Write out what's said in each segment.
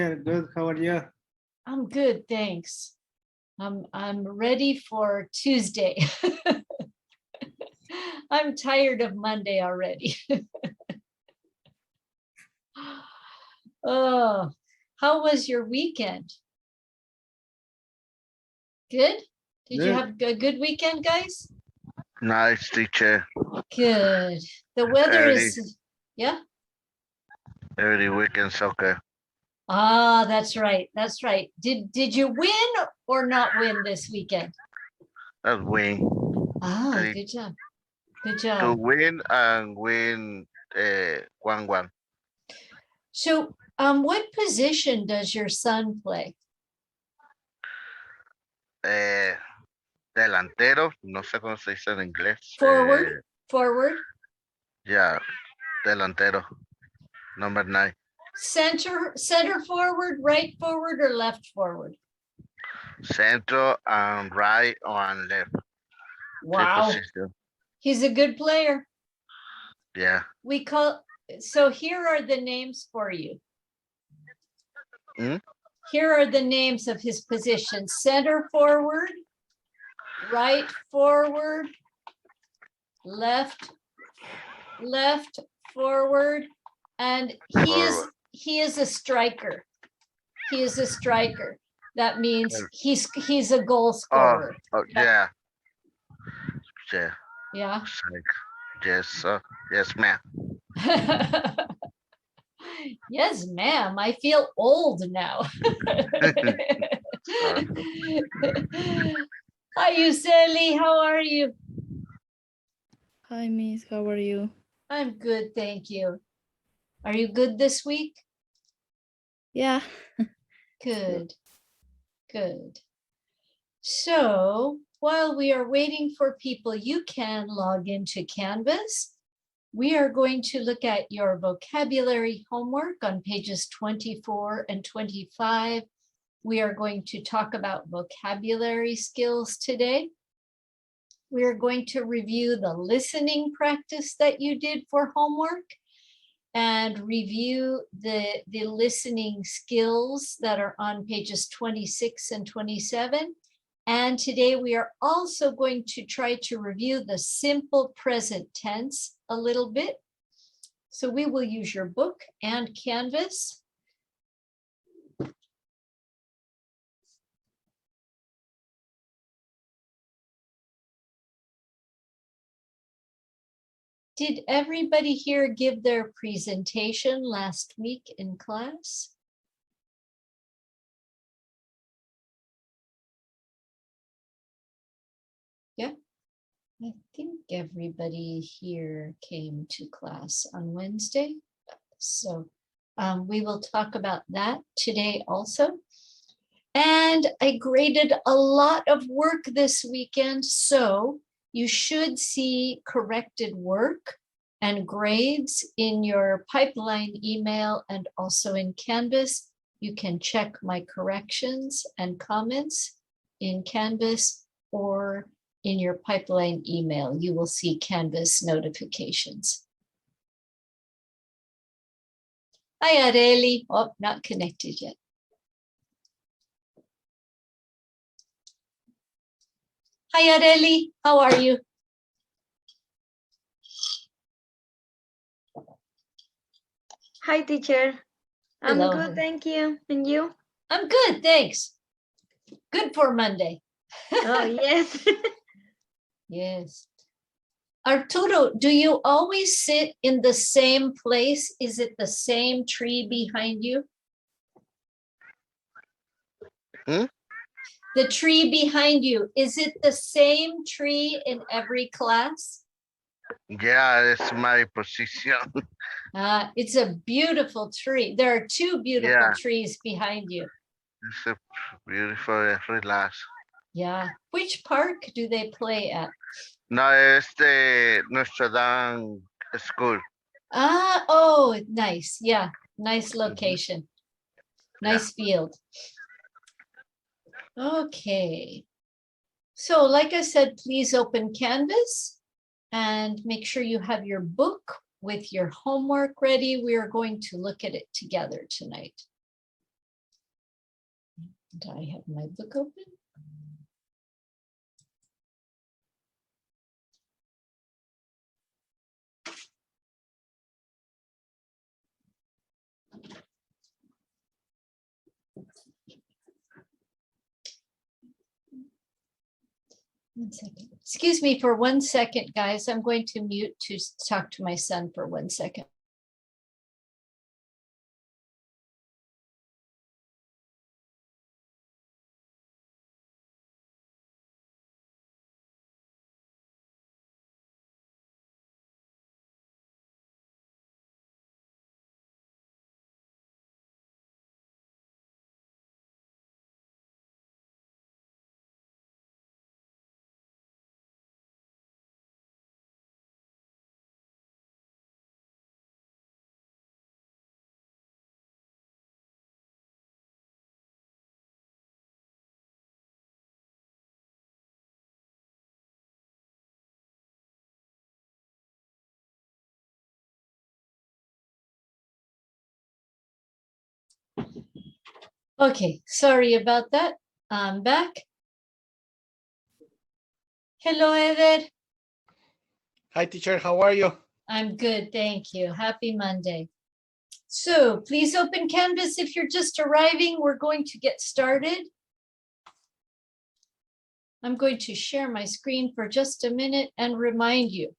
Good. How are you? I'm good, thanks. I'm ready for Tuesday. I'm tired of Monday already. Oh, how was your weekend? Good? Did you Good. have a good weekend, guys? Nice, teacher. Good. The weather is, yeah? Every weekend soccer. Ah, that's right. That's right. Did you win or not win this weekend? That's win. Ah, Three good job. Good to job. win and win 1-1. So, what position does your son play? Delantero, no sé cómo se dice en inglés. Forward? Forward? Yeah, delantero. Number 9. Center forward, right forward, or left forward? Centro and right and left. Wow. Position. He's a good player. Yeah. So here are the names for you. Hmm? Here are the names of his positions: center forward, right forward, left forward, and he is a striker. He is a striker. That means he's a goal scorer. Oh yeah. Yeah. Yeah. Yes, yes, ma'am. Yes, ma'am. I feel old now. Hi, Yuseli. How are you? Hi, Miss. How are you? I'm good, thank you. Are you good this week? Yeah. Good. Good. So while we are waiting for people, you can log into Canvas. We are going to look at your vocabulary homework on pages 24 and 25. We are going to talk about vocabulary skills today. We are going to review the listening practice that you did for homework and review the listening skills that are on pages 26 and 27. And today we are also going to try to review the simple present tense a little bit. So we will use your book and Canvas. Did everybody here give their presentation last week in class? Yeah, I think everybody here came to class on Wednesday. So we will talk about that today also. And I graded a lot of work this weekend, so you should see corrected work and grades in your pipeline email and also in Canvas. You can check my corrections and comments in Canvas or in your pipeline email. You will see Canvas notifications. Hi, Areli. Oh, not connected yet. Hi, Areli. How are you? Hi, teacher. I'm Hello. good, thank you. And you? I'm good, thanks. Good for Monday. Oh, yes. Yes. Arturo, do you always sit in the same place? Is it the same tree behind you? Hmm? The tree behind you, is it the same tree in every class? Yeah, it's my position. It's a beautiful tree. There are two beautiful trees behind you. It's a beautiful relax. Yeah. Which park do they play at? No, it's the Notre Dame school. Oh, nice. Yeah, nice location. Nice field. Okay. So like I said, please open Canvas and make sure you have your book with your homework ready. We are going to look at it together tonight. Do I have my book open? One second. Excuse me for 1 second, guys. I'm going to mute to talk to my son for 1 second. Okay, sorry about that. I'm back. Hello, Eder. Hi, teacher. How are you? I'm good, thank you. Happy Monday. So please open Canvas if you're just arriving. We're going to get started. I'm going to share my screen for just a minute and remind you.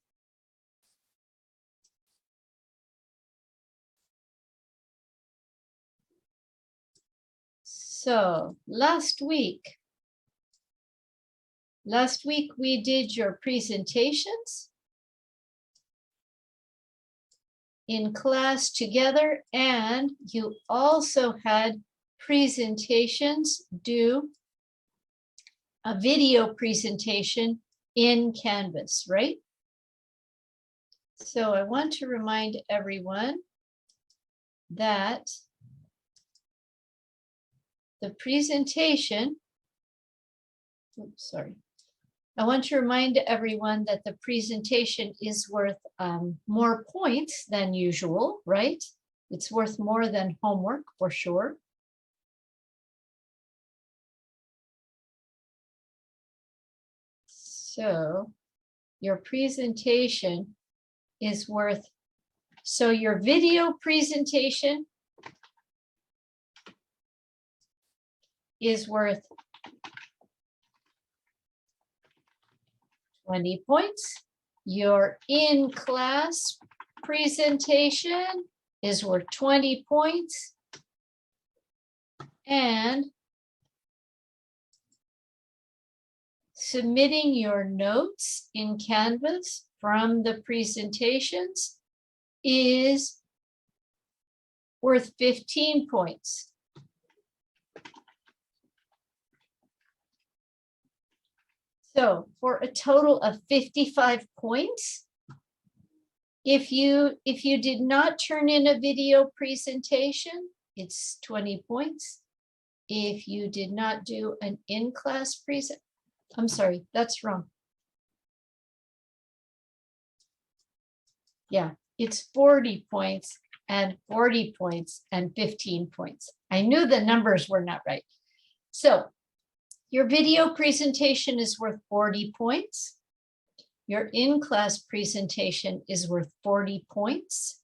So last week we did your presentations in class together, and you also had presentations due a video presentation in Canvas, right? So I want to remind everyone that the presentation, oops, sorry. I want to remind everyone that the presentation is worth more points than usual, right? It's worth more than homework for sure. So your presentation is worth, so your video presentation is worth 20 points. Your in-class presentation is worth 20 points. And submitting your notes in Canvas from the presentations is worth 15 points. So for a total of 55 points, if you did not turn in a video presentation, it's 20 points. If you did not do an in-class present, I'm sorry, that's wrong. Yeah, it's 40 points and 40 points and 15 points. I knew the numbers were not right. So your video presentation is worth 40 points. Your in-class presentation is worth 40 points.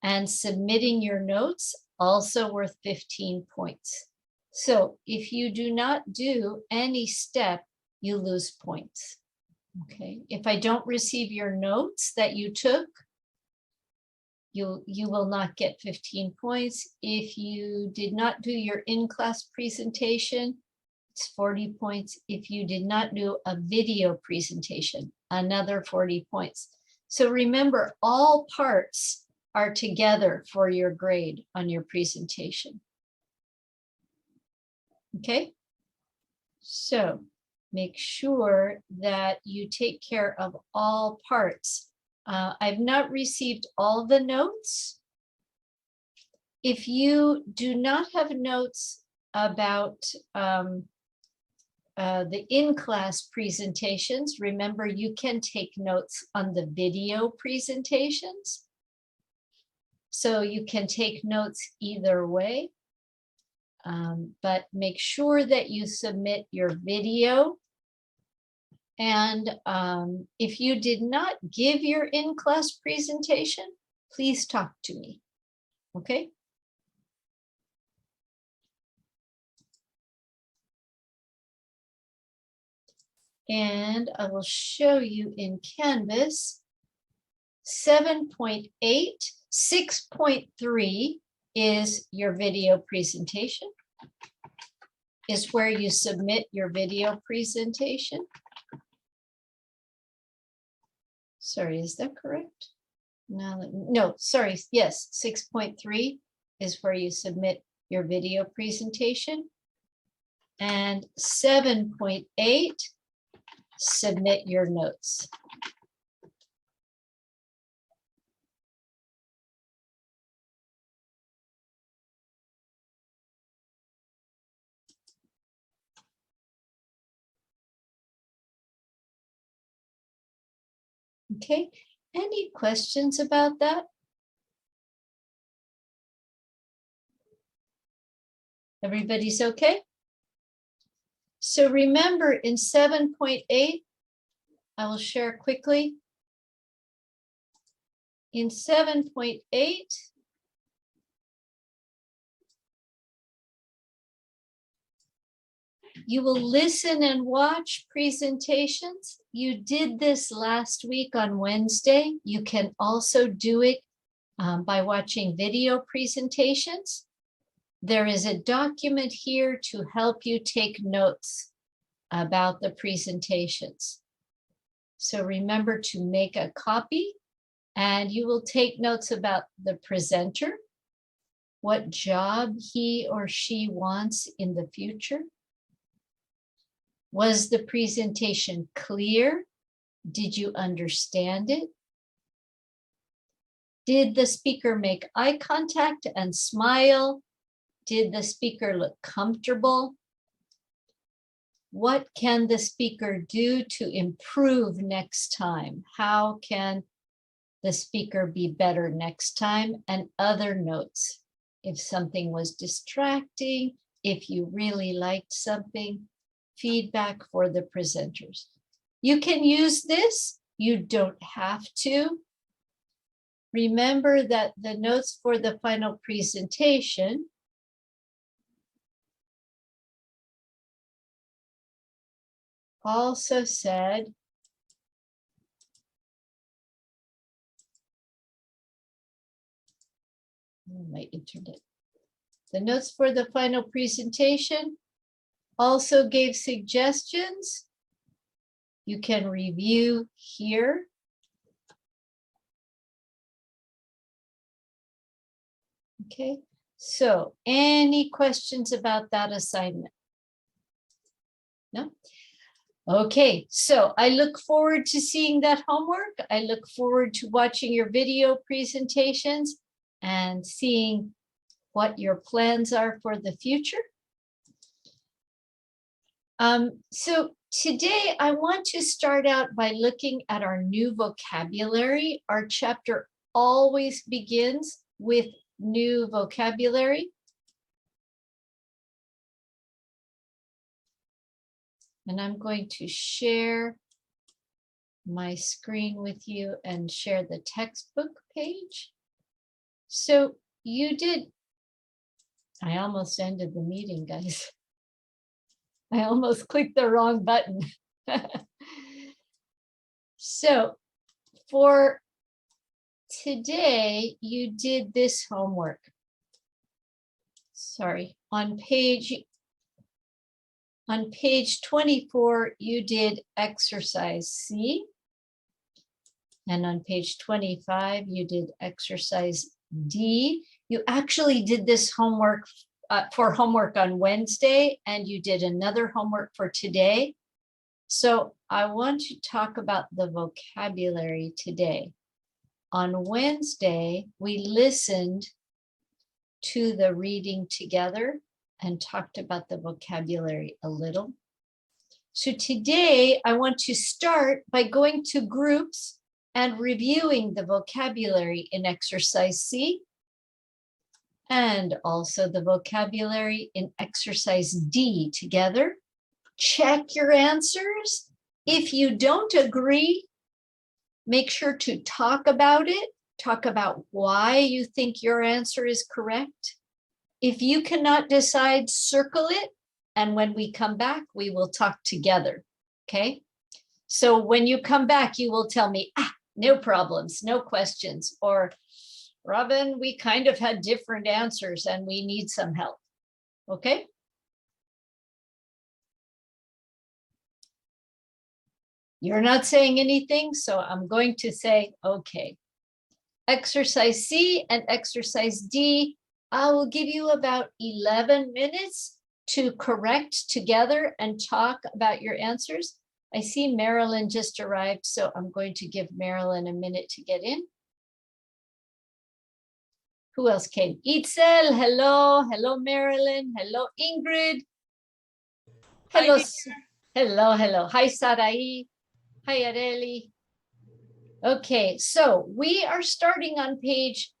And submitting your notes also worth 15 points. So if you do not do any step, you lose points. Okay, if I don't receive your notes that you took, you will not get 15 points. If you did not do your in-class presentation, it's 40 points. If you did not do a video presentation, another 40 points. So remember, all parts are together for your grade on your presentation. Okay, so make sure that you take care of all parts. I've not received all the notes. If you do not have notes about the in-class presentations, remember you can take notes on the video presentations. So you can take notes either way. but make sure that you submit your video. And if you did not give your in-class presentation, please talk to me, okay? And I will show you in Canvas 7.8, 6.3 is your video presentation, is where you submit your video presentation. Sorry, is that correct? No, sorry, yes, 6.3 is where you submit your video presentation. And 7.8, submit your notes. Okay, any questions about that? Everybody's okay? So remember in 7.8, I will share quickly. In 7.8, you will listen and watch presentations. You did this last week on Wednesday. You can also do it by watching video presentations. There is a document here to help you take notes about the presentations. So remember to make a copy, and you will take notes about the presenter, what job he or she wants in the future. Was the presentation clear? Did you understand it? Did the speaker make eye contact and smile? Did the speaker look comfortable? What can the speaker do to improve next time? How can the speaker be better next time? And other notes. If something was distracting, if you really liked something, feedback for the presenters. You can use this, you don't have to. Remember that the notes for the final presentation also said my internet. The notes for the final presentation also gave suggestions. You can review here. Okay, so any questions about that assignment? No? Okay, so I look forward to seeing that homework. I look forward to watching your video presentations and seeing what your plans are for the future. So today I want to start out by looking at our new vocabulary. Our chapter always begins with new vocabulary. And I'm going to share my screen with you and share the textbook page. So you did, I almost ended the meeting, guys. I almost clicked the wrong button. So for today, you did this homework. Sorry, on page 24, you did exercise C. And on page 25, you did exercise D. You actually did this homework for homework on Wednesday, and you did another homework for today. So I want to talk about the vocabulary today. On Wednesday, we listened to the reading together and talked about the vocabulary a little. So today, I want to start by going to groups and reviewing the vocabulary in exercise C. and also the vocabulary in exercise D together. Check your answers. If you don't agree, make sure to talk about it. Talk about why you think your answer is correct. If you cannot decide, circle it. And when we come back, we will talk together. Okay? So when you come back, you will tell me, no problems, no questions. Or, Robin, we kind of had different answers and we need some help. Okay? You're not saying anything, so I'm going to say, okay. Exercise C and exercise D, I will give you about 11 minutes to correct together and talk about your answers. I see Marilyn just arrived, so I'm going to give Marilyn a minute to get in. Who else came? Itzel, hello. Hello, Marilyn. Hello, Ingrid. Hello. Hello. Hi, Sarai. Hi, Areli. Okay, so we are starting on page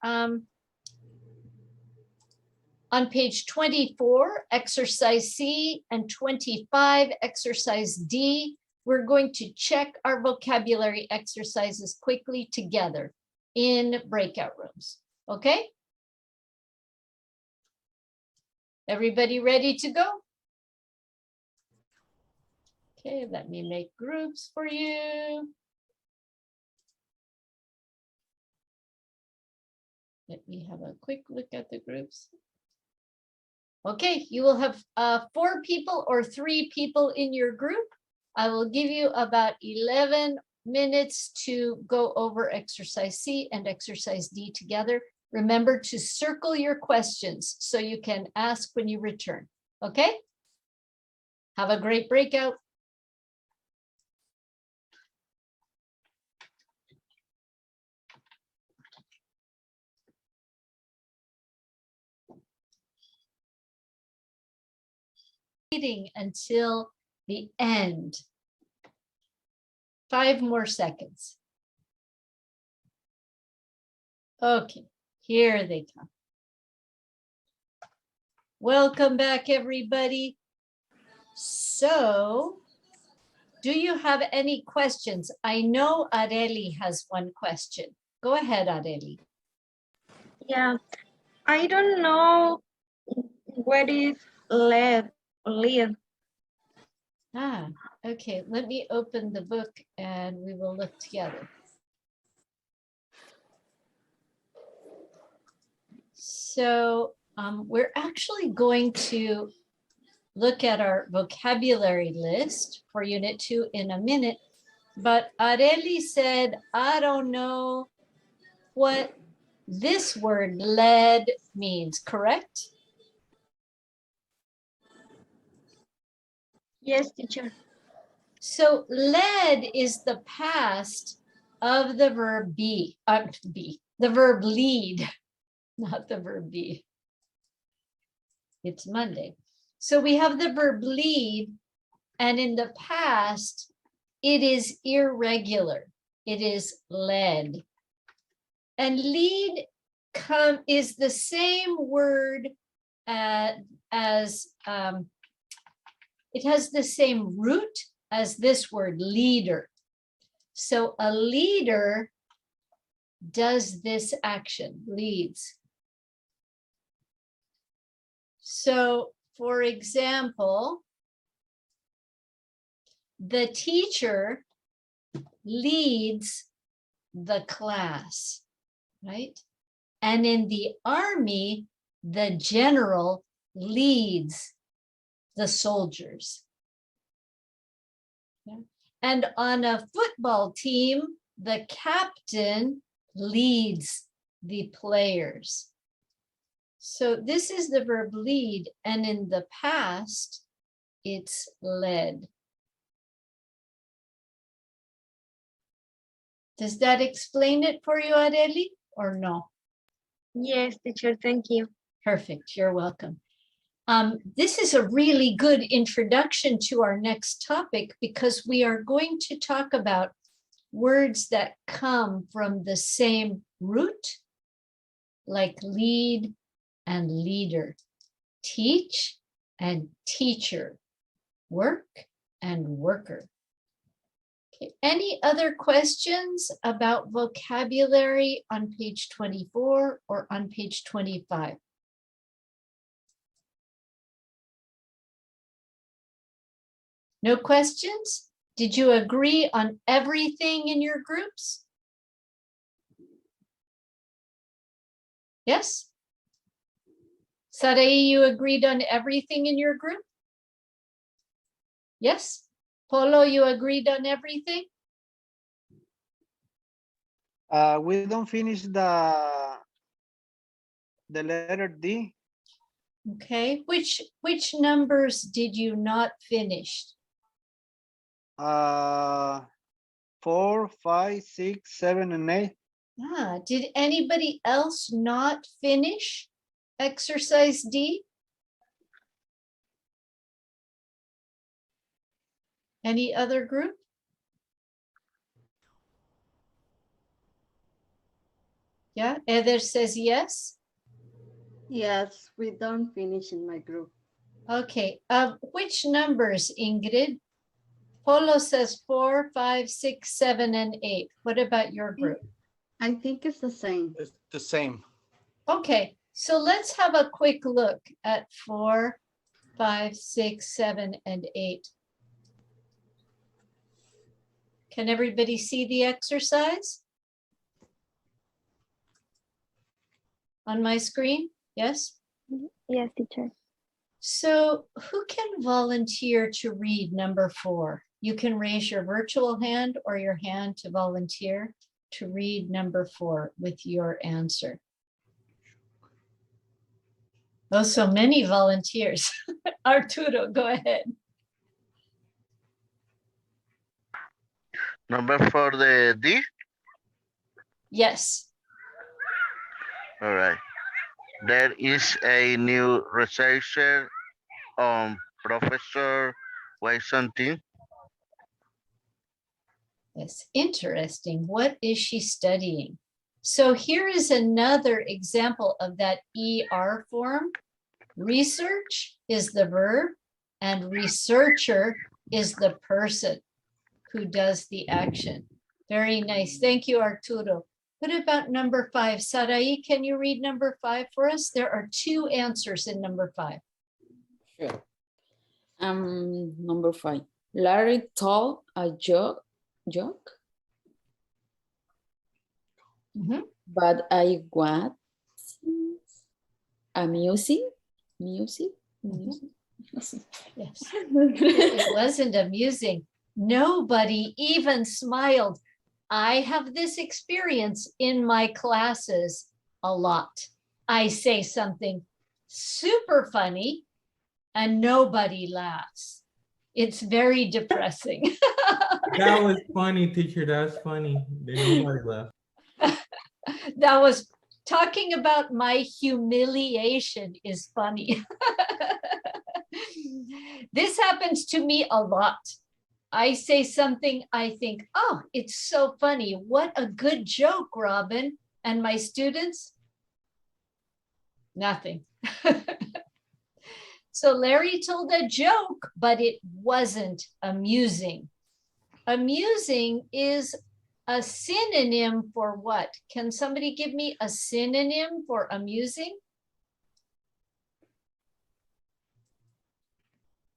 24, exercise C, and 25, exercise D. We're going to check our vocabulary exercises quickly together in breakout rooms. Okay? Everybody ready to go? Okay, let me make groups for you. Let me have a quick look at the groups. Okay, you will have 4 people or 3 people in your group. I will give you about 11 minutes to go over exercise C and exercise D together. Remember to circle your questions so you can ask when you return. Okay? Have a great breakout. Waiting until the end. 5 more seconds. Okay, here they come. Welcome back, everybody. So, do you have any questions? I know Areli has one question. Go ahead, Areli. Yeah, I don't know what is lead. Okay, let me open the book and we will look together. So we're actually going to look at our vocabulary list for Unit 2 in a minute, but Areli said, I don't know what this word lead means, correct? Yes, teacher. So lead is the past of the verb be, the verb lead, not the verb be. It's Monday. So we have the verb lead, and in the past, it is irregular. It is led. And lead is the same word as, it has the same root as this word, leader. So a leader does this action, leads. So, for example, the teacher leads the class, right? And in the army, the general leads the soldiers. Yeah. And on a football team, the captain leads the players. So this is the verb lead, and in the past, it's led. Does that explain it for you, Areli, or no? Yes, teacher, thank you. Perfect, you're welcome. This is a really good introduction to our next topic because we are going to talk about words that come from the same root, like lead and leader. Teach and teacher. Work and worker. Okay. Any other questions about vocabulary on page 24 or on page 25? No questions? Did you agree on everything in your groups? Yes? Sarai, you agreed on everything in your group? Yes? Polo, you agreed on everything? We don't finish the letter D. Okay, which numbers did you not finish? 4, 5, 6, 7, and 8. Did anybody else not finish exercise D? Any other group? Yeah, Heather says yes. Yes, we don't finish in my group. Okay, which numbers, Ingrid? Polo says 4, 5, 6, 7, and 8. What about your group? I think it's the same. It's the same. Okay, so let's have a quick look at 4, 5, 6, 7, and 8. Can everybody see the exercise on my screen? Yes? Yes, teacher. So who can volunteer to read number 4? You can raise your virtual hand or your hand to volunteer to read number 4 with your answer. Oh, so many volunteers. Arturo, go ahead. Number for the D. Yes. All right. There is a new researcher on Professor something. Yes, interesting. What is she studying? So here is another example of that ER form. Research is the verb and researcher is the person who does the action. Very nice. Thank you, Arturo. What about number 5? Sarai, can you read number 5 for us? There are 2 answers in number 5. Sure. Number 5. Larry told a joke, but I was amusing. Music? Yes, it wasn't amusing. Nobody even smiled. I have this experience in my classes a lot. I say something super funny and nobody laughs. It's very depressing. That was funny, teacher. That's funny. Then nobody laughed. That was talking about my humiliation is funny. This happens to me a lot. I say something, I think, oh, it's so funny. What a good joke, Robin. And my students, nothing. So Larry told a joke, but it wasn't amusing. Amusing is a synonym for what? Can somebody give me a synonym for amusing?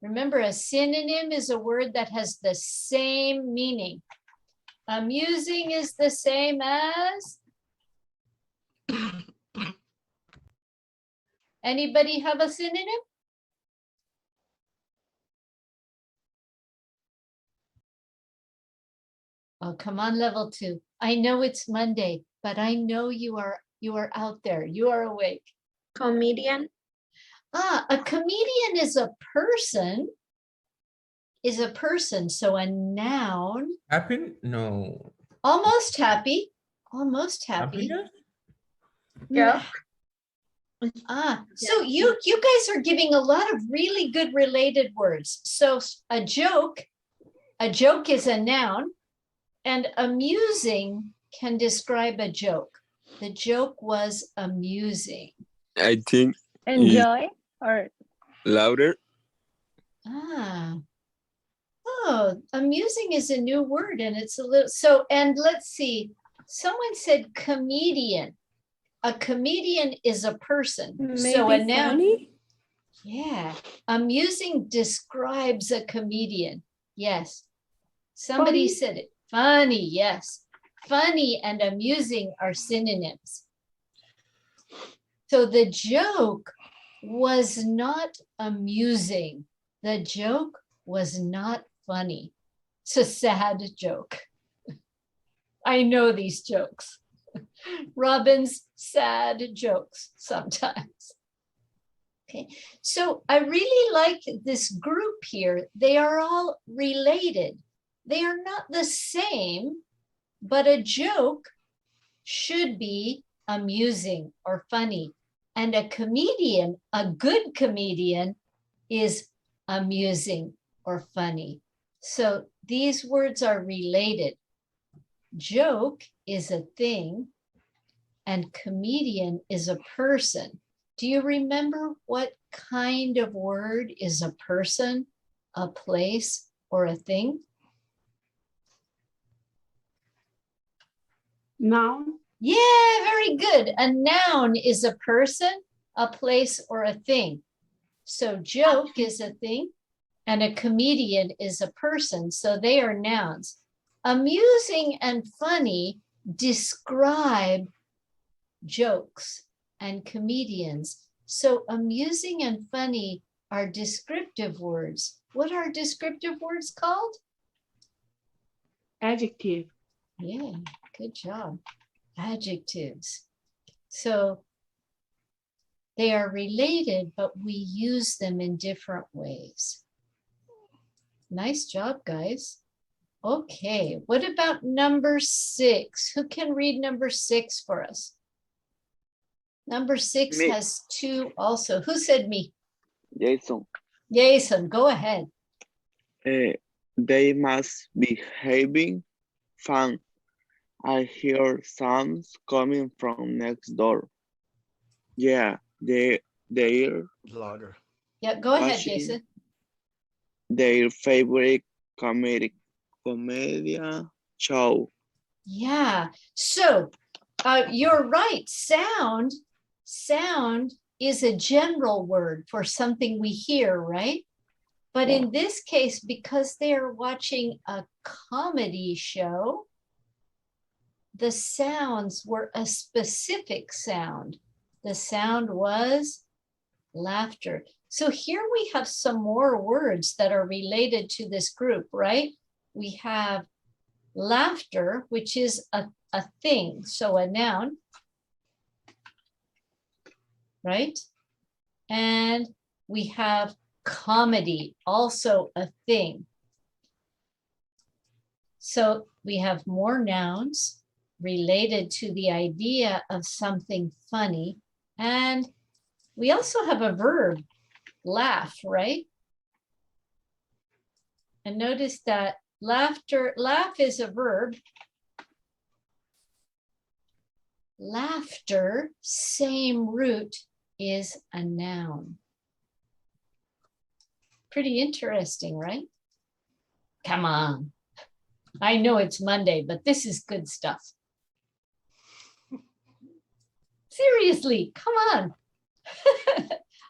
Remember, a synonym is a word that has the same meaning. Amusing is the same as? Anybody have a synonym? Oh, come on, level 2. I know it's Monday, but I know you are out there. You are awake. Comedian. A comedian is a person. So a noun. Happy? No. Almost happy. Almost happy. Happiness? Yeah. So you guys are giving a lot of really good related words. So a joke is a noun, and amusing can describe a joke. The joke was amusing. I think Enjoy or louder. Ah. Oh, amusing is a new word and it's a little, so, and let's see, someone said comedian. A comedian is a person. So a Maybe noun, funny? yeah, amusing describes a comedian. Yes. Somebody Funny. said it. Funny, yes. Funny and amusing are synonyms. So the joke was not amusing. The joke was not funny. It's a sad joke. I know these jokes. Robin's sad jokes sometimes. Okay, so I really like this group here. They are all related. They are not the same, but a joke should be amusing or funny. And a comedian, a good comedian, is amusing or funny. So these words are related. Joke is a thing and comedian is a person. Do you remember what kind of word is a person, a place, or a thing? Noun. Yeah, very good. A noun is a person, a place, or a thing. So joke is a thing and a comedian is a person. So they are nouns. Amusing and funny describe jokes and comedians. So amusing and funny are descriptive words. What are descriptive words called? Adjective. Yeah, good job. Adjectives. So they are related, but we use them in different ways. Nice job, guys. Okay, what about number 6? Who can read number 6 for us? Number 6 Me. has 2 also. Who said me? Jason. Jason, go ahead. They must be having fun. I hear sounds coming from next door. Yeah, they're Louder. Yeah, go ahead, watching Jason. their favorite comedia show. Yeah, so you're right. Sound is a general word for something we hear, right? But in this case, because they're watching a comedy show, the sounds were a specific sound. The sound was laughter. So here we have some more words that are related to this group, right? We have laughter, which is a thing, so a noun, right? And we have comedy, also a thing. So we have more nouns related to the idea of something funny. And we also have a verb, laugh, right? And notice that laugh is a verb. Laughter, same root, is a noun. Pretty interesting, right? Come on. I know it's Monday, but this is good stuff. Seriously, come on.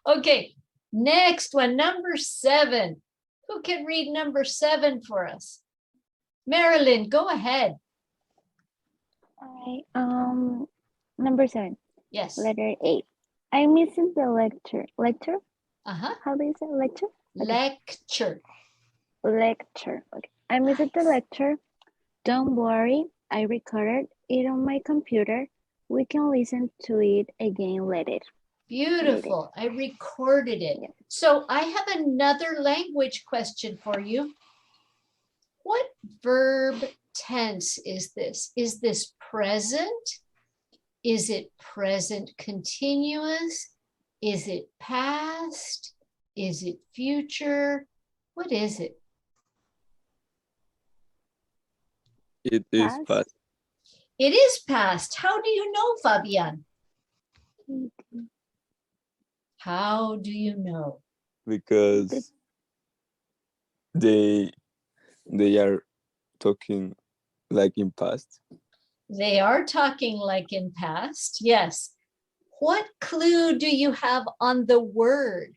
Okay, next one, number 7. Who can read number 7 for us? Marilyn, go ahead. All right. Number 7. Yes. Letter A. I'm missing the lecture. Lecture? Uh-huh. How do you say lecture? Lecture. Lecture. Okay. I missed the lecture. Don't worry. I recorded it on my computer. We can listen to it again later. Beautiful. I recorded it. Yeah. So I have another language question for you. What verb tense is this? Is this present? Is it present continuous? Is it past? Is it future? What is it? It is past. It is past. How do you know, Fabian? How do you know? Because they are talking like in past. They are talking like in past. Yes. What clue do you have on the word?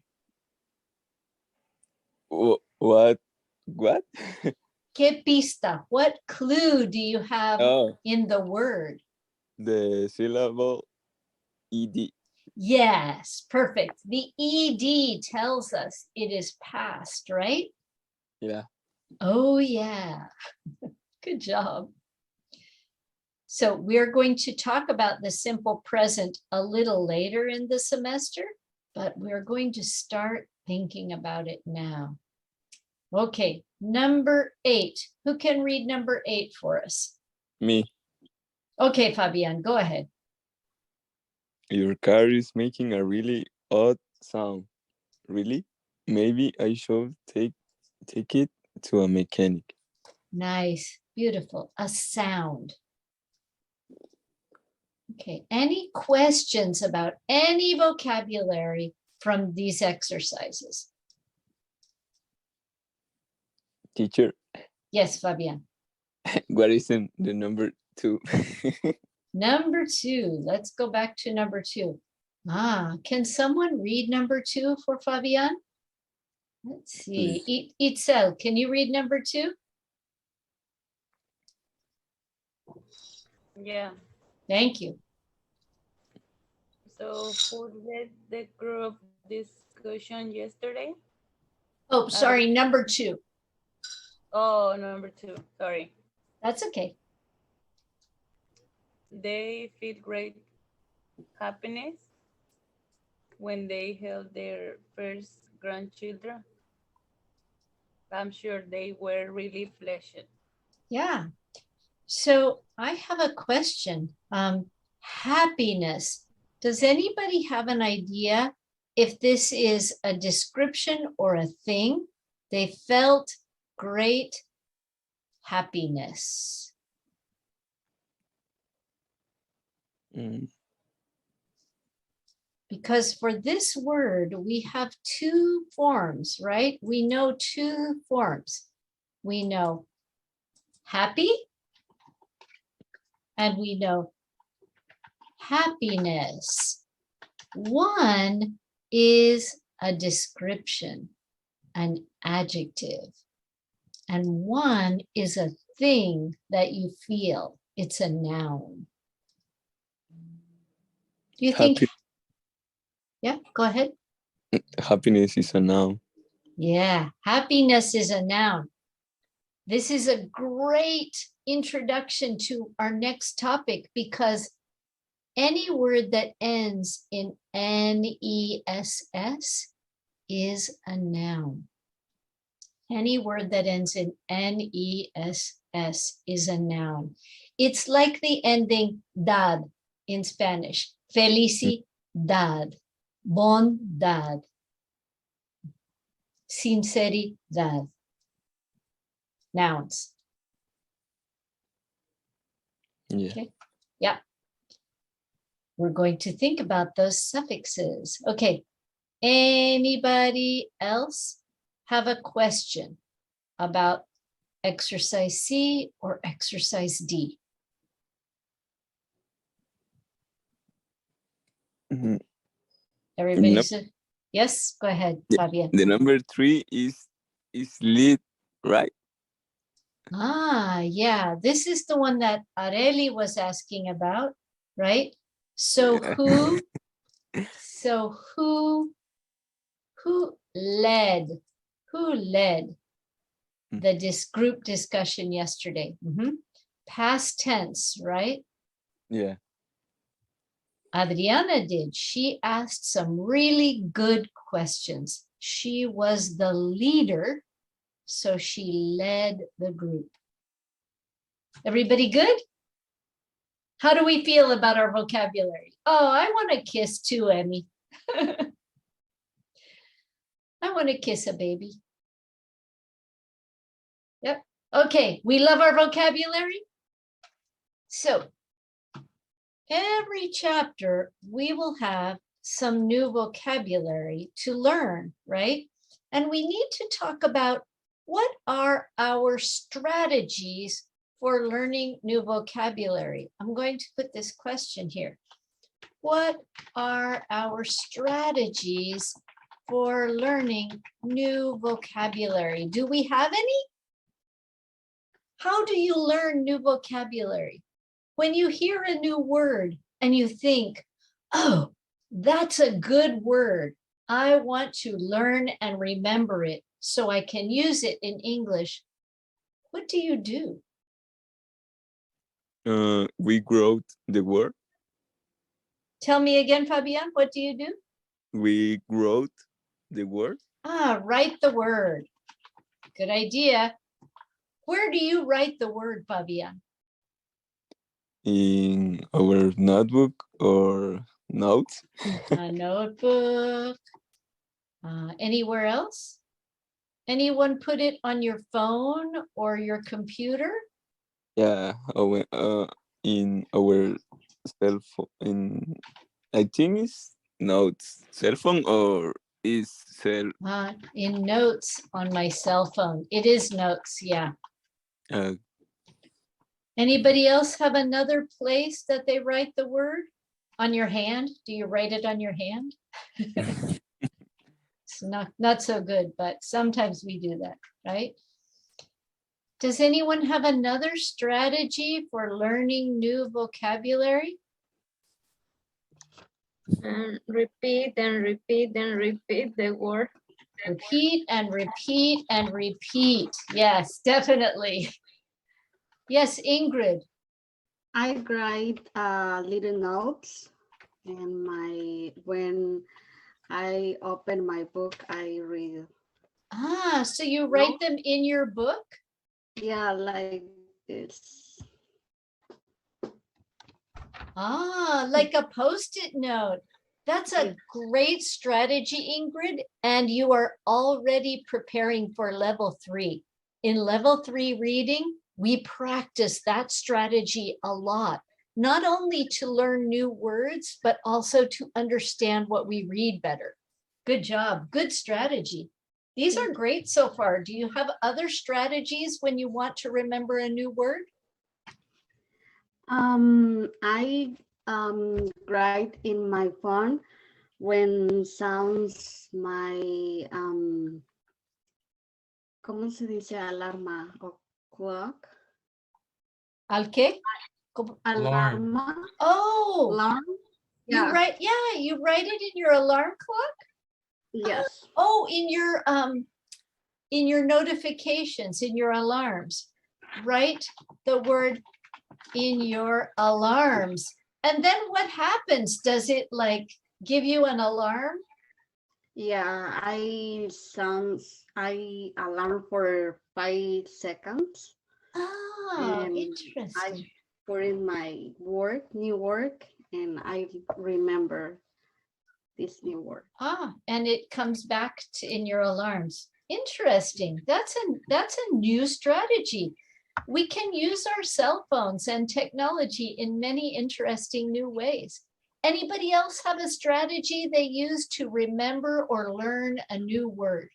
What? ¿Qué pista? What clue do you have Oh, in the word? the syllable ed. Yes, perfect. The ed tells us it is past, right? Yeah. Oh, yeah. Good job. So we're going to talk about the simple present a little later in the semester, but we're going to start thinking about it now. Okay, number 8. Who can read number 8 for us? Me. Okay, Fabian, go ahead. Your car is making a really odd sound. Really? Maybe I should take it to a mechanic. Nice, beautiful. A sound. Okay, any questions about any vocabulary from these exercises? Teacher, Yes, Fabian. what is in the number 2? Number 2, let's go back to number 2. Can someone read number 2 for Fabian? Let's see. Itzel, can you read number 2? Yeah. Thank you. So who led the group discussion yesterday? Oh, sorry, number 2. Oh, number 2. Sorry. That's okay. They feel great happiness when they held their first grandchildren. I'm sure they were really pleased. Yeah. So I have a question. Happiness. Does anybody have an idea if this is a description or a thing? They felt great happiness. Because for this word, we have 2 forms, right? We know 2 forms. We know happy and we know happiness. One is a description, an adjective, and one is a thing that you feel. It's a noun. Do you think? Yeah, go ahead. Happiness is a noun. Yeah, happiness is a noun. This is a great introduction to our next topic because any word that ends in N-E-S-S is a noun. Any word that ends in N-E-S-S is a noun. It's like the ending dad in Spanish. Felicidad, bondad, sinceridad. Nouns. Yeah. Okay. Yeah. We're going to think about those suffixes. Okay. Anybody else have a question about exercise C or exercise D? Everybody said, yes, go ahead, Fabian. The number 3 is lead, right? Yeah, this is the one that Areli was asking about, right? So who led the group discussion yesterday? Past tense, right? Yeah. Adriana did. She asked some really good questions. She was the leader, so she led the group. Everybody good? How do we feel about our vocabulary? Oh, I want to kiss too, Emmy. I want to kiss a baby. Yep. Okay, we love our vocabulary. So every chapter we will have some new vocabulary to learn, right? And we need to talk about what are our strategies for learning new vocabulary. I'm going to put this question here. What are our strategies for learning new vocabulary? Do we have any? How do you learn new vocabulary? When you hear a new word and you think, oh, that's a good word. I want to learn and remember it so I can use it in English. What do you do? We wrote the word. Tell me again, Fabian, what do you do? We wrote the word. Write the word. Good idea. Where do you write the word, Fabian? In our notebook or notes. A notebook. Anywhere else? Anyone put it on your phone or your computer? Yeah, in our cell phone. I think it's notes, cell phone or is cell. In notes on my cell phone. It is notes, yeah. Anybody else have another place that they write the word? On your hand? Do you write it on your hand? It's not so good, but sometimes we do that, right? Does anyone have another strategy for learning new vocabulary? Repeat and repeat and repeat the word. Repeat and repeat and repeat. Yes, definitely. Yes, Ingrid. I write little notes and when I open my book, I read. So you write them in your book? Yeah, like this. Like a Post-it note. That's a great strategy, Ingrid. And you are already preparing for level 3. In level 3 reading, we practice that strategy a lot, not only to learn new words, but also to understand what we read better. Good job. Good strategy. These are great so far. Do you have other strategies when you want to remember a new word? I write in my phone when sounds my ¿cómo se dice alarma o clock? ¿Al qué? Alarma. Oh, alarm. You write, you write it in your alarm clock? Yes. In your notifications, in your alarms. Write the word in your alarms. And then what happens? Does it like give you an alarm? Yeah, I alarm for 5 seconds. Interesting. I put in my new work, and I remember this new word. And it comes back in your alarms. Interesting. That's a new strategy. We can use our cell phones and technology in many interesting new ways. Anybody else have a strategy they use to remember or learn a new word?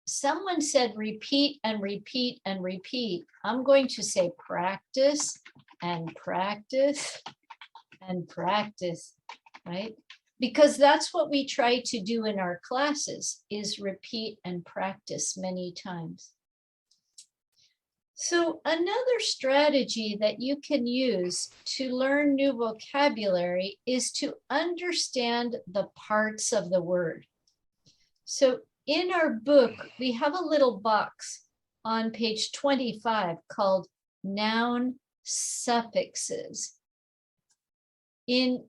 Someone said repeat and repeat and repeat. I'm going to say practice and practice and practice, right? Because that's what we try to do in our classes, is repeat and practice many times. So another strategy that you can use to learn new vocabulary is to understand the parts of the word. So in our book, we have a little box on page 25 called noun suffixes. In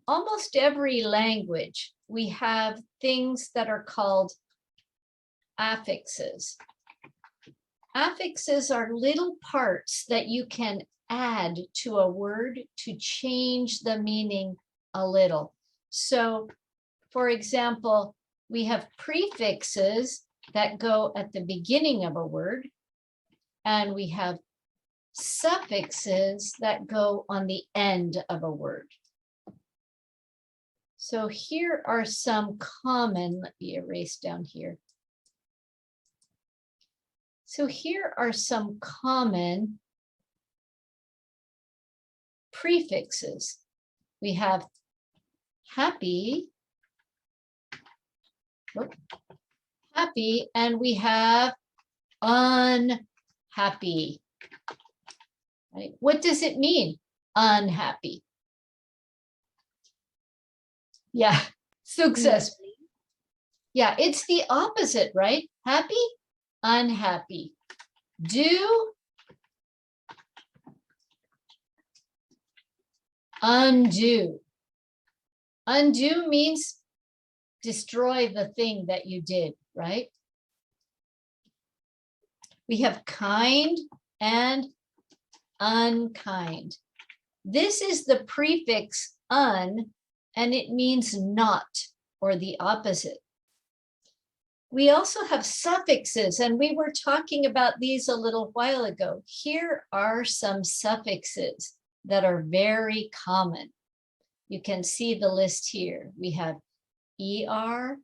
almost every language, we have things that are called affixes. Affixes are little parts that you can add to a word to change the meaning a little. So, for example, we have prefixes that go at the beginning of a word, and we have suffixes that go on the end of a word. So here are some common, let me erase down here. So here are some common prefixes. We have happy, happy, and we have unhappy. Right? What does it mean? Unhappy. Yeah, success. Yeah, it's the opposite, right? Happy, unhappy. Do, undo. Undo means destroy the thing that you did, right? We have kind and unkind. This is the prefix un, and it means not or the opposite. We also have suffixes, and we were talking about these a little while ago. Here are some suffixes that are very common. You can see the list here. We have ER,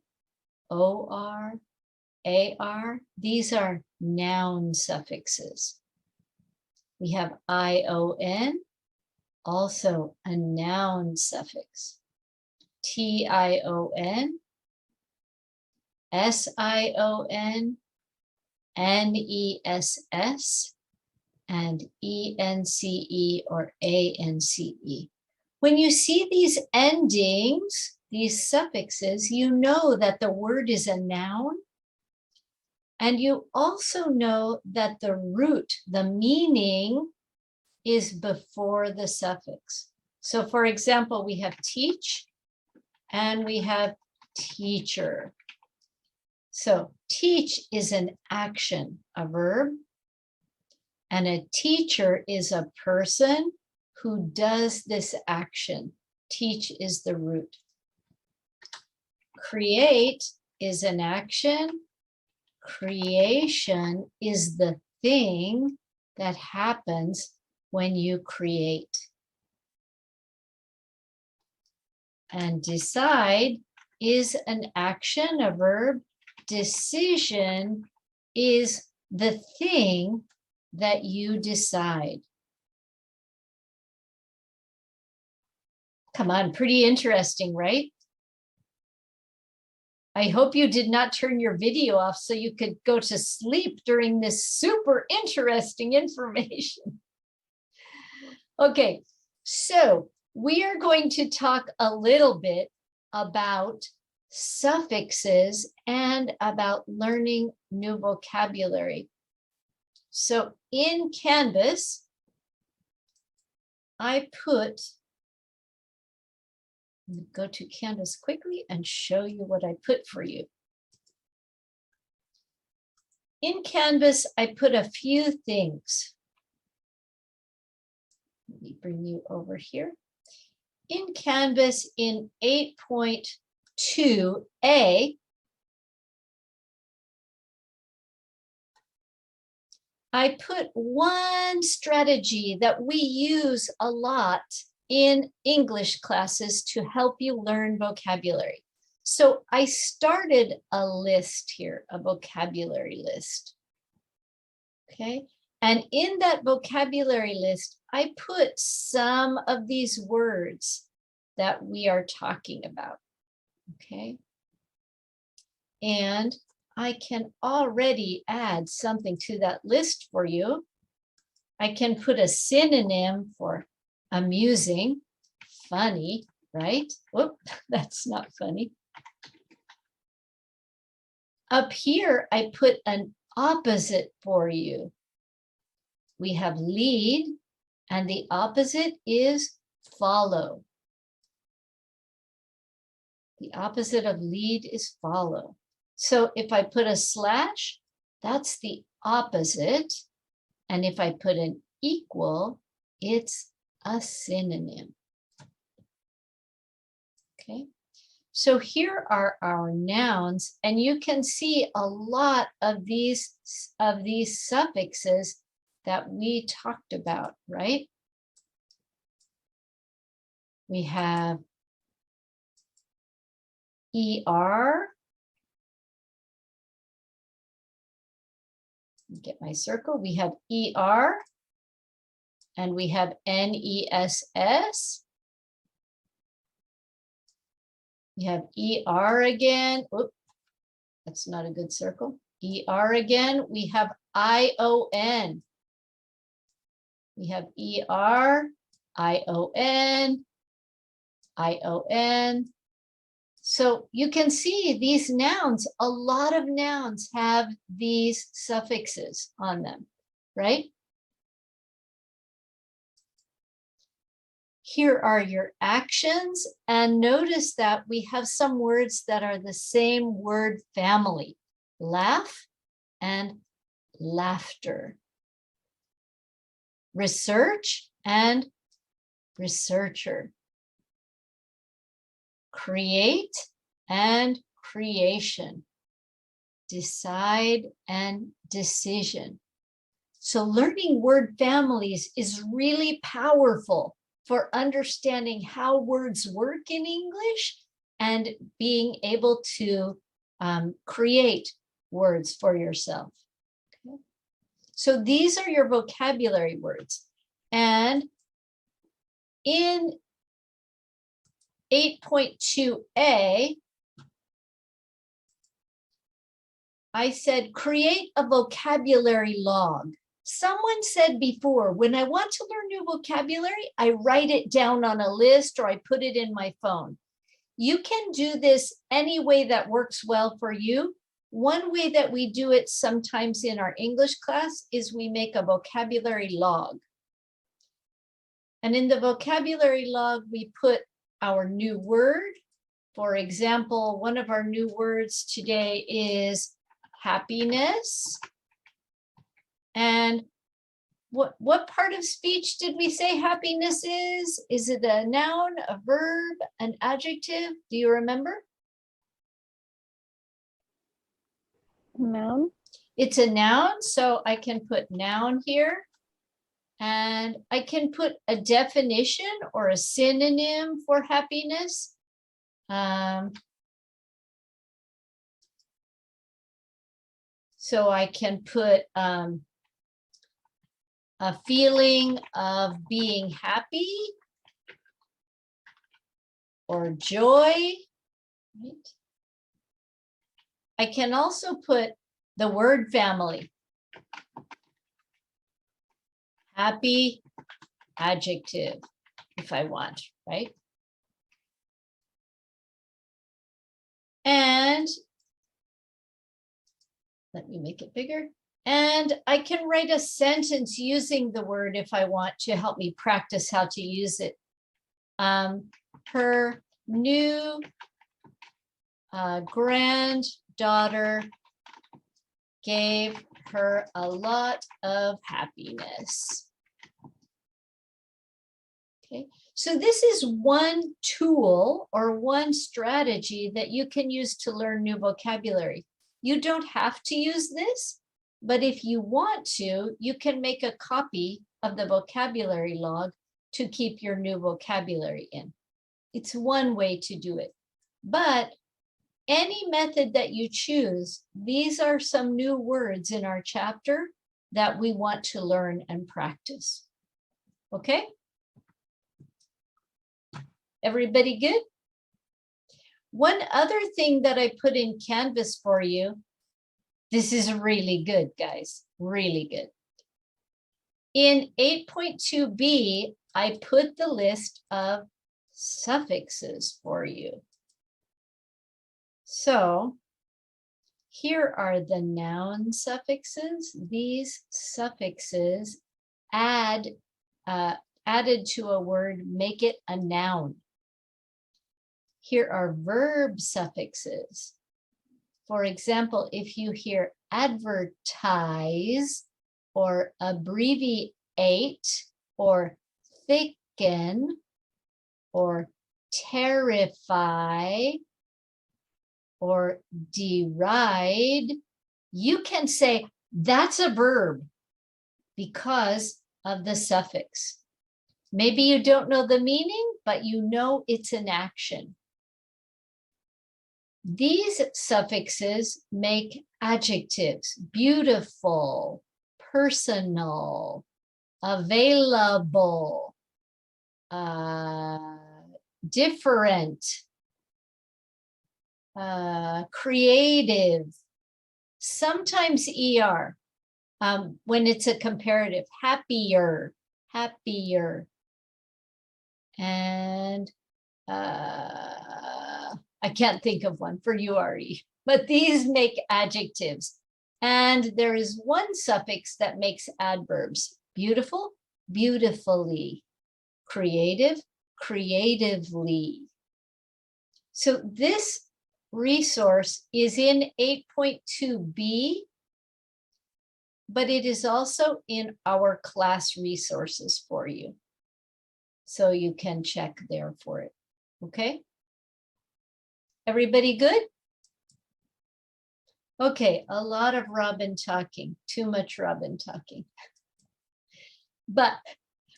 OR, AR. These are noun suffixes. We have ION, also a noun suffix. TION, SION, NESS, and ENCE or ANCE. When you see these endings, these suffixes, you know that the word is a noun. And you also know that the root, the meaning, is before the suffix. So for example, we have teach and we have teacher. So teach is an action, a verb, and a teacher is a person who does this action. Teach is the root. Create is an action. Creation is the thing that happens when you create. And decide is an action, a verb. Decision is the thing that you decide. Come on, pretty interesting, right? I hope you did not turn your video off so you could go to sleep during this super interesting information. Okay, so we are going to talk a little bit about suffixes and about learning new vocabulary. So in Canvas, I put, let me go to Canvas quickly and show you what I put for you. In Canvas, I put a few things. Let me bring you over here. In Canvas, in 8.2a, I put one strategy that we use a lot in English classes to help you learn vocabulary. So I started a list here, a vocabulary list. Okay, and in that vocabulary list, I put some of these words that we are talking about. Okay, and I can already add something to that list for you. I can put a synonym for amusing, funny, right? Whoop, that's not funny. Up here, I put an opposite for you. We have lead, and the opposite is follow. The opposite of lead is follow. So if I put a slash, that's the opposite. And if I put an equal, it's a synonym. Okay, so here are our nouns, and you can see a lot of these suffixes that we talked about, right? We have ER. Get my circle. We have ER and we have NESS. We have ER again. Oop, that's not a good circle. ER again. We have ION. We have ER, ION, ION. So you can see these nouns, a lot of nouns have these suffixes on them, right? Here are your actions, and notice that we have some words that are the same word family, laugh and laughter, research and researcher, create and creation, decide and decision. So learning word families is really powerful for understanding how words work in English and being able to create words for yourself. Okay. So these are your vocabulary words. And in 8.2a, I said, create a vocabulary log. Someone said before, when I want to learn new vocabulary, I write it down on a list or I put it in my phone. You can do this any way that works well for you. One way that we do it sometimes in our English class is we make a vocabulary log. And in the vocabulary log, we put our new word. For example, one of our new words today is happiness. And what part of speech did we say happiness is? Is it a noun, a verb, an adjective? Do you remember? Noun. It's a noun, so I can put noun here. And I can put a definition or a synonym for happiness. So I can put a feeling of being happy or joy. Right? I can also put the word family. Happy, adjective, if I want, right? And let me make it bigger. And I can write a sentence using the word if I want to help me practice how to use it. Her new granddaughter gave her a lot of happiness. Okay, so this is one tool or one strategy that you can use to learn new vocabulary. You don't have to use this, but if you want to, you can make a copy of the vocabulary log to keep your new vocabulary in. It's one way to do it. But any method that you choose, these are some new words in our chapter that we want to learn and practice. Okay? Everybody good? One other thing that I put in Canvas for you, this is really good, guys, really good. In 8.2b, I put the list of suffixes for you. So here are the noun suffixes. These suffixes added to a word, make it a noun. Here are verb suffixes. For example, if you hear advertise or abbreviate or thicken or terrify or deride, you can say that's a verb. because of the suffix. Maybe you don't know the meaning, but you know it's an action. These suffixes make adjectives: beautiful, personal, available, different, creative, sometimes ER, when it's a comparative, happier, happier. And I can't think of one for URE, but these make adjectives. And there is one suffix that makes adverbs: beautiful, beautifully, creative, creatively. So this resource is in 8.2b, but it is also in our class resources for you. So you can check there for it, okay? Everybody good? Okay, a lot of Robin talking, too much Robin talking. But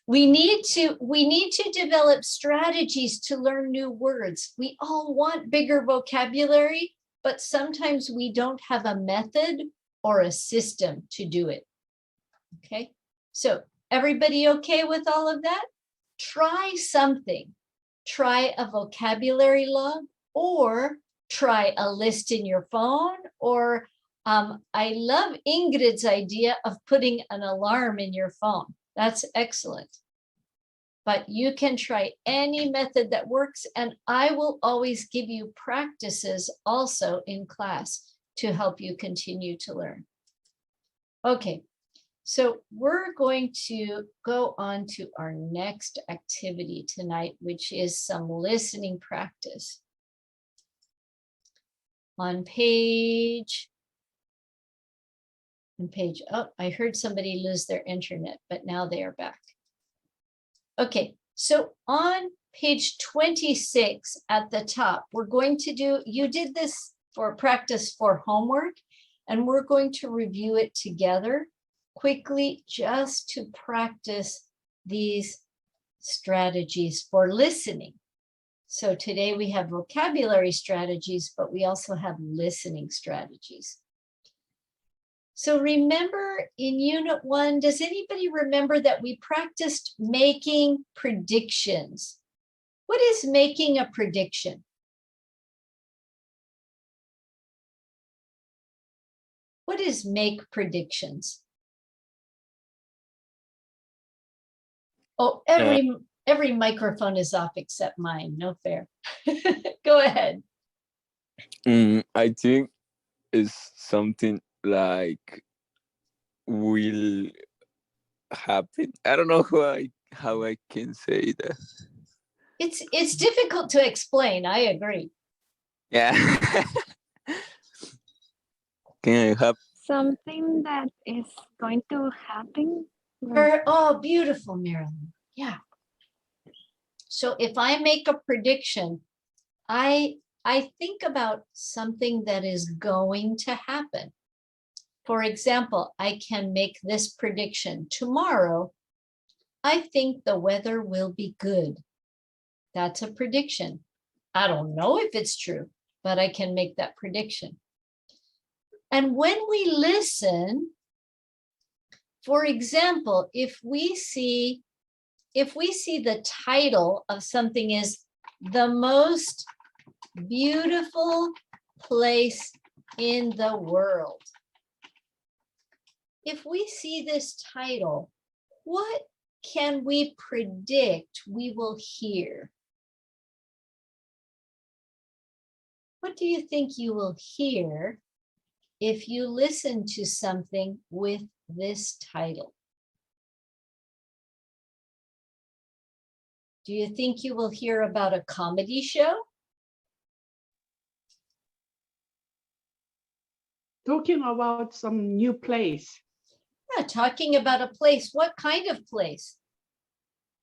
we need to develop strategies to learn new words. We all want bigger vocabulary, but sometimes we don't have a method or a system to do it. Okay, so everybody okay with all of that? Try something. Try a vocabulary log, or try a list in your phone, or I love Ingrid's idea of putting an alarm in your phone. That's excellent. But you can try any method that works, and I will always give you practices also in class to help you continue to learn. Okay, so we're going to go on to our next activity tonight, which is some listening practice. On page, oh, I heard somebody lose their internet, but now they are back. Okay, so on page 26 at the top, we're going to do, you did this for practice for homework, and we're going to review it together quickly just to practice these strategies for listening. So today we have vocabulary strategies, but we also have listening strategies. So remember in Unit 1, does anybody remember that we practiced making predictions? What is making a prediction? What is make predictions? Oh, every microphone is off except mine. No fair. Go ahead. I think it's something like will happen. I don't know how I can say that. It's difficult to explain. I agree. Yeah. Can I have Something that is going to happen. Oh, beautiful, Marilyn. Yeah. So if I make a prediction, I think about something that is going to happen. For example, I can make this prediction. Tomorrow, I think the weather will be good. That's a prediction. I don't know if it's true, but I can make that prediction. And when we listen, for example, if we see the title of something is the most beautiful place in the world. If we see this title, what can we predict we will hear? What do you think you will hear if you listen to something with this title? Do you think you will hear about a comedy show? Talking about some new place. Yeah, talking about a place. What kind of place?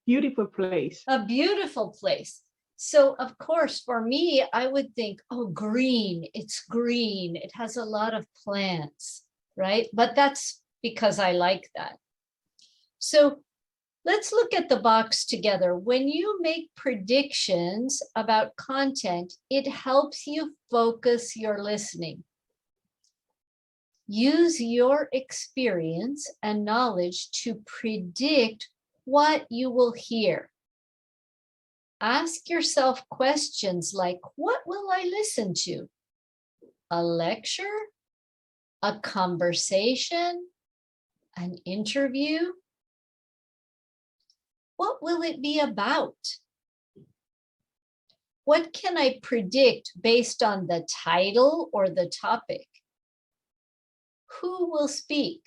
Beautiful place. A beautiful place. So of course, for me, I would think, oh, green, it's green. It has a lot of plants, right? But that's because I like that. So let's look at the box together. When you make predictions about content, it helps you focus your listening. Use your experience and knowledge to predict what you will hear. Ask yourself questions like, what will I listen to? A lecture? A conversation? An interview? What will it be about? What can I predict based on the title or the topic? Who will speak?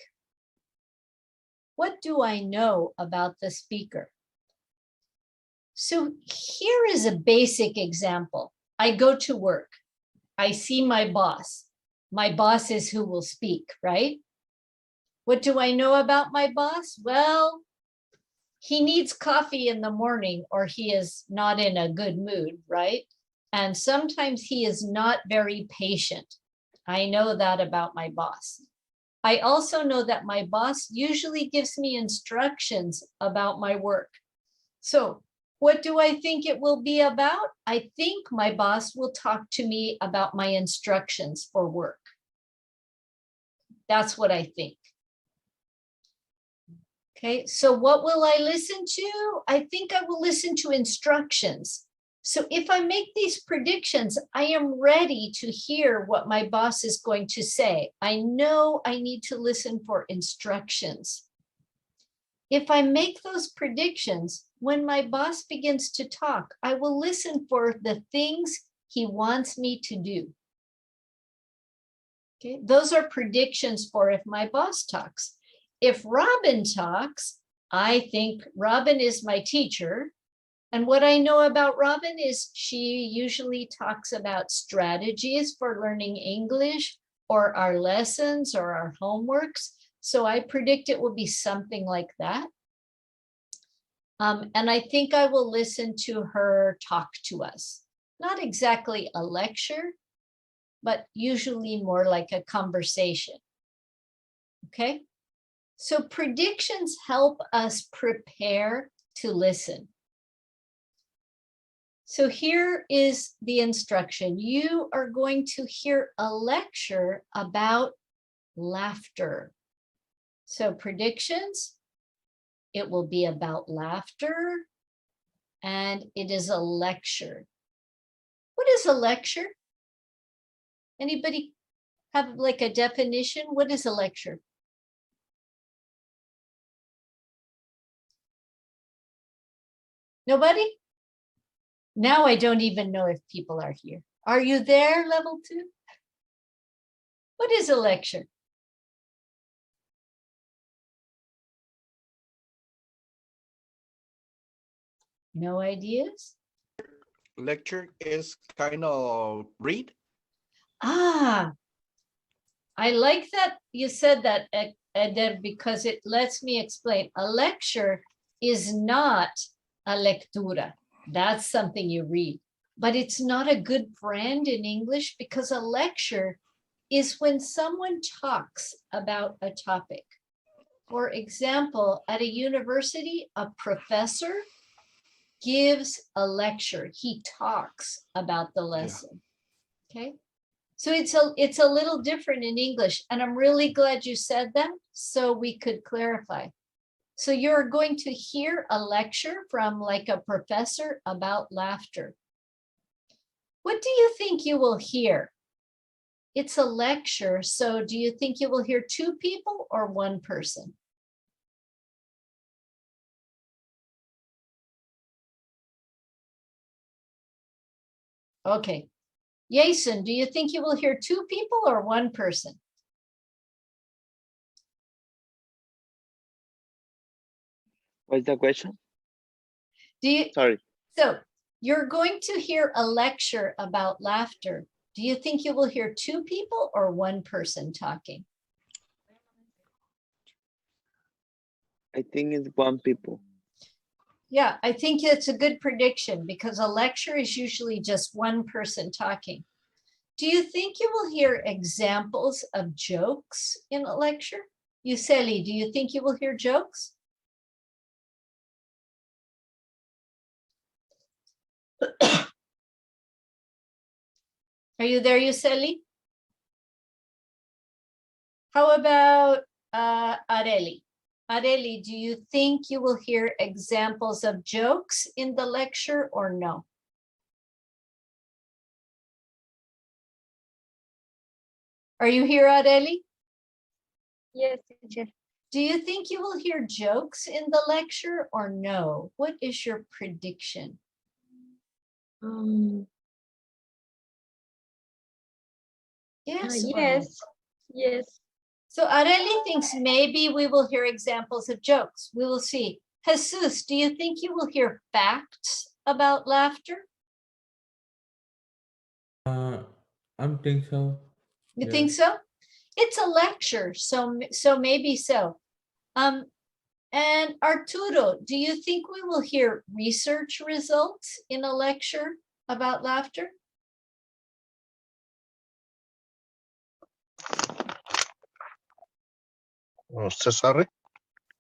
What do I know about the speaker? So here is a basic example. I go to work. I see my boss. My boss is who will speak, right? What do I know about my boss? Well, he needs coffee in the morning or he is not in a good mood, right? And sometimes he is not very patient. I know that about my boss. I also know that my boss usually gives me instructions about my work. So what do I think it will be about? I think my boss will talk to me about my instructions for work. That's what I think. Okay, so what will I listen to? I think I will listen to instructions. So if I make these predictions, I am ready to hear what my boss is going to say. I know I need to listen for instructions. If I make those predictions, when my boss begins to talk, I will listen for the things he wants me to do. Okay, those are predictions for if my boss talks. If Robin talks, I think Robin is my teacher. And what I know about Robin is she usually talks about strategies for learning English or our lessons or our homeworks. So I predict it will be something like that. And I think I will listen to her talk to us. Not exactly a lecture, but usually more like a conversation. Okay? So predictions help us prepare to listen. So here is the instruction. You are going to hear a lecture about laughter. So predictions, it will be about laughter, and it is a lecture. What is a lecture? Anybody have like a definition? What is a lecture? Nobody? Now I don't even know if people are here. Are you there, level 2? What is a lecture? No ideas? Lecture is kind of read. Ah, I like that you said that, Eder, because it lets me explain. A lecture is not a lectura. That's something you read, but it's not a good brand in English because a lecture is when someone talks about a topic. For example, at a university, a professor gives a lecture. He talks about the lesson. Okay. So it's a little different in English, and I'm really glad you said that so we could clarify. So you're going to hear a lecture from like a professor about laughter. What do you think you will hear? It's a lecture, so do you think you will hear 2 people or 1 person? Okay. Jason, do you think you will hear 2 people or 1 person? What's the question? Do you? Sorry. So you're going to hear a lecture about laughter. Do you think you will hear 2 people or 1 person talking? I think it's 1 people. Yeah, I think it's a good prediction because a lecture is usually just 1 person talking. Do you think you will hear examples of jokes in a lecture? Yuseli, do you think you will hear jokes? Are you there, Yuseli? How about Areli? Areli, do you think you will hear examples of jokes in the lecture or no? Are you here, Areli? Yes, teacher. Do you think you will hear jokes in the lecture or no? What is your prediction? Yes. or no? Yes. Yes. So Areli thinks maybe we will hear examples of jokes. We will see. Jesus, do you think you will hear facts about laughter? I'm think so. You Yeah. think so? It's a lecture, so maybe so. And Arturo, do you think we will hear research results in a lecture about laughter? Oh, so sorry.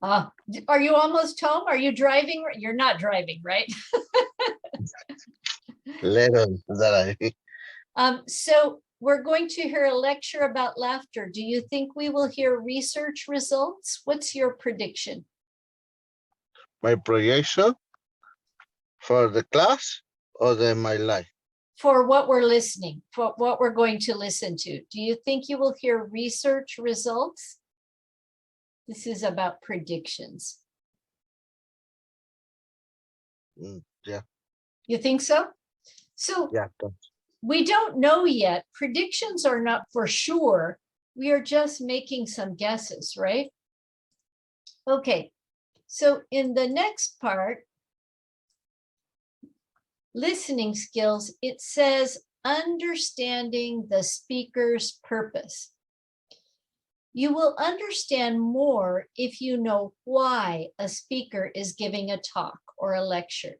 Are you almost home? Are you driving? You're not driving, right? Later that So we're going to hear a lecture about laughter. Do you think we will hear research results? What's your prediction? my projection for the class or my life. For what we're listening, for what we're going to listen to. Do you think you will hear research results? This is about predictions. Yeah. You think so? So Yeah. we don't know yet. Predictions are not for sure. We are just making some guesses, right? Okay, so in the next part, listening skills, it says understanding the speaker's purpose. You will understand more if you know why a speaker is giving a talk or a lecture.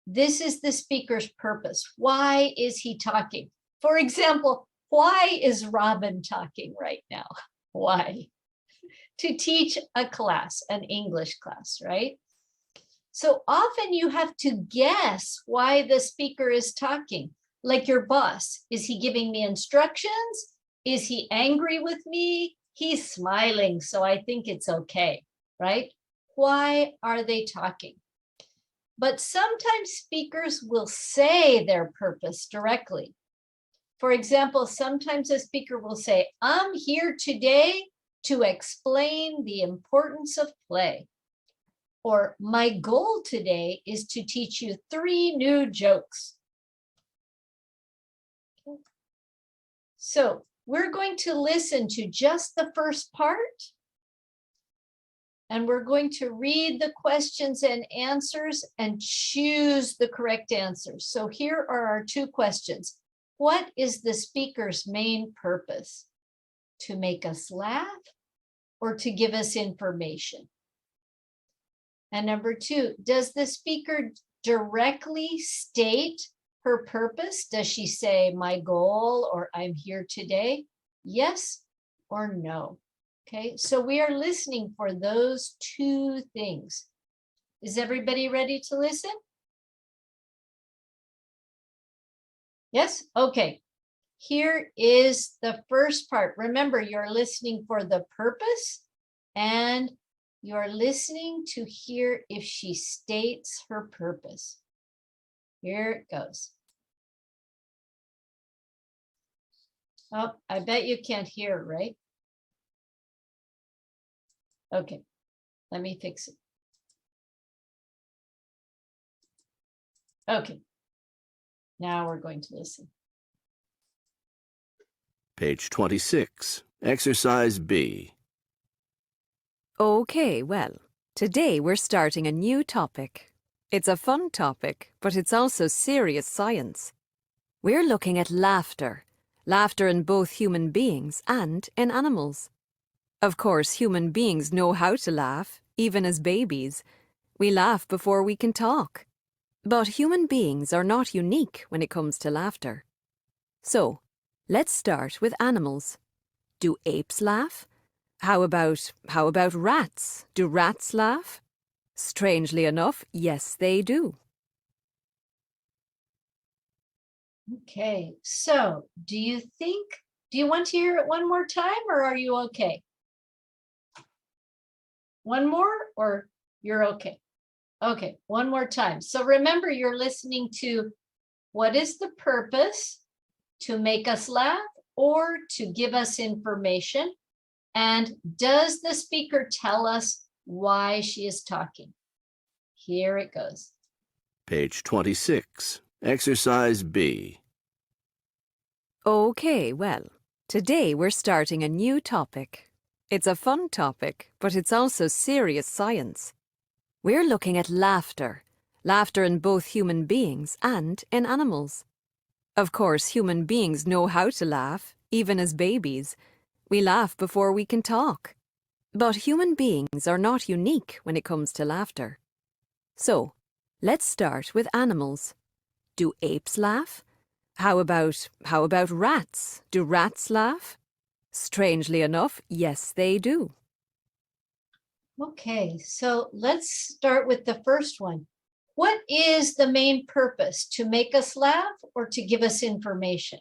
This is the speaker's purpose. Why is he talking? For example, why is Robin talking right now? Why? To teach a class, an English class, right? So often you have to guess why the speaker is talking. Like your boss, is he giving me instructions? Is he angry with me? He's smiling, so I think it's okay, right? Why are they talking? But sometimes speakers will say their purpose directly. For example, sometimes a speaker will say, I'm here today to explain the importance of play. Or my goal today is to teach you 3 new jokes. Okay. So we're going to listen to just the first part. And we're going to read the questions and answers and choose the correct answers. So here are our 2 questions. What is the speaker's main purpose? To make us laugh or to give us information? And number 2, does the speaker directly state her purpose? Does she say my goal or I'm here today? Yes or no? Okay, so we are listening for those 2 things. Is everybody ready to listen? Yes? Okay. Here is the first part. Remember, you're listening for the purpose and you're listening to hear if she states her purpose. Here it goes. Oh, I bet you can't hear, right? Okay, let me fix it. Okay, now we're going to listen. Page 26, Exercise B. Okay, well, today we're starting a new topic. It's a fun topic, but it's also serious science. We're looking at laughter. Laughter in both human beings and in animals. Of course, human beings know how to laugh, even as babies. We laugh before we can talk. But human beings are not unique when it comes to laughter. So, let's start with animals. Do apes laugh? How about rats? Do rats laugh? Strangely enough, yes, they do. Okay, so do you want to hear it one more time or are you okay? One more or you're okay? Okay, one more time. So remember, you're listening to what is the purpose? To make us laugh or to give us information? And does the speaker tell us why she is talking? Here it goes. Page 26. Exercise B. Okay, well, today we're starting a new topic. It's a fun topic, but it's also serious science. We're looking at laughter. Laughter in both human beings and in animals. Of course, human beings know how to laugh, even as babies. We laugh before we can talk. But human beings are not unique when it comes to laughter. So, let's start with animals. Do apes laugh? How about rats? Do rats laugh? Strangely enough, yes, they do. Okay, so let's start with the first one. What is the main purpose? To make us laugh or to give us information?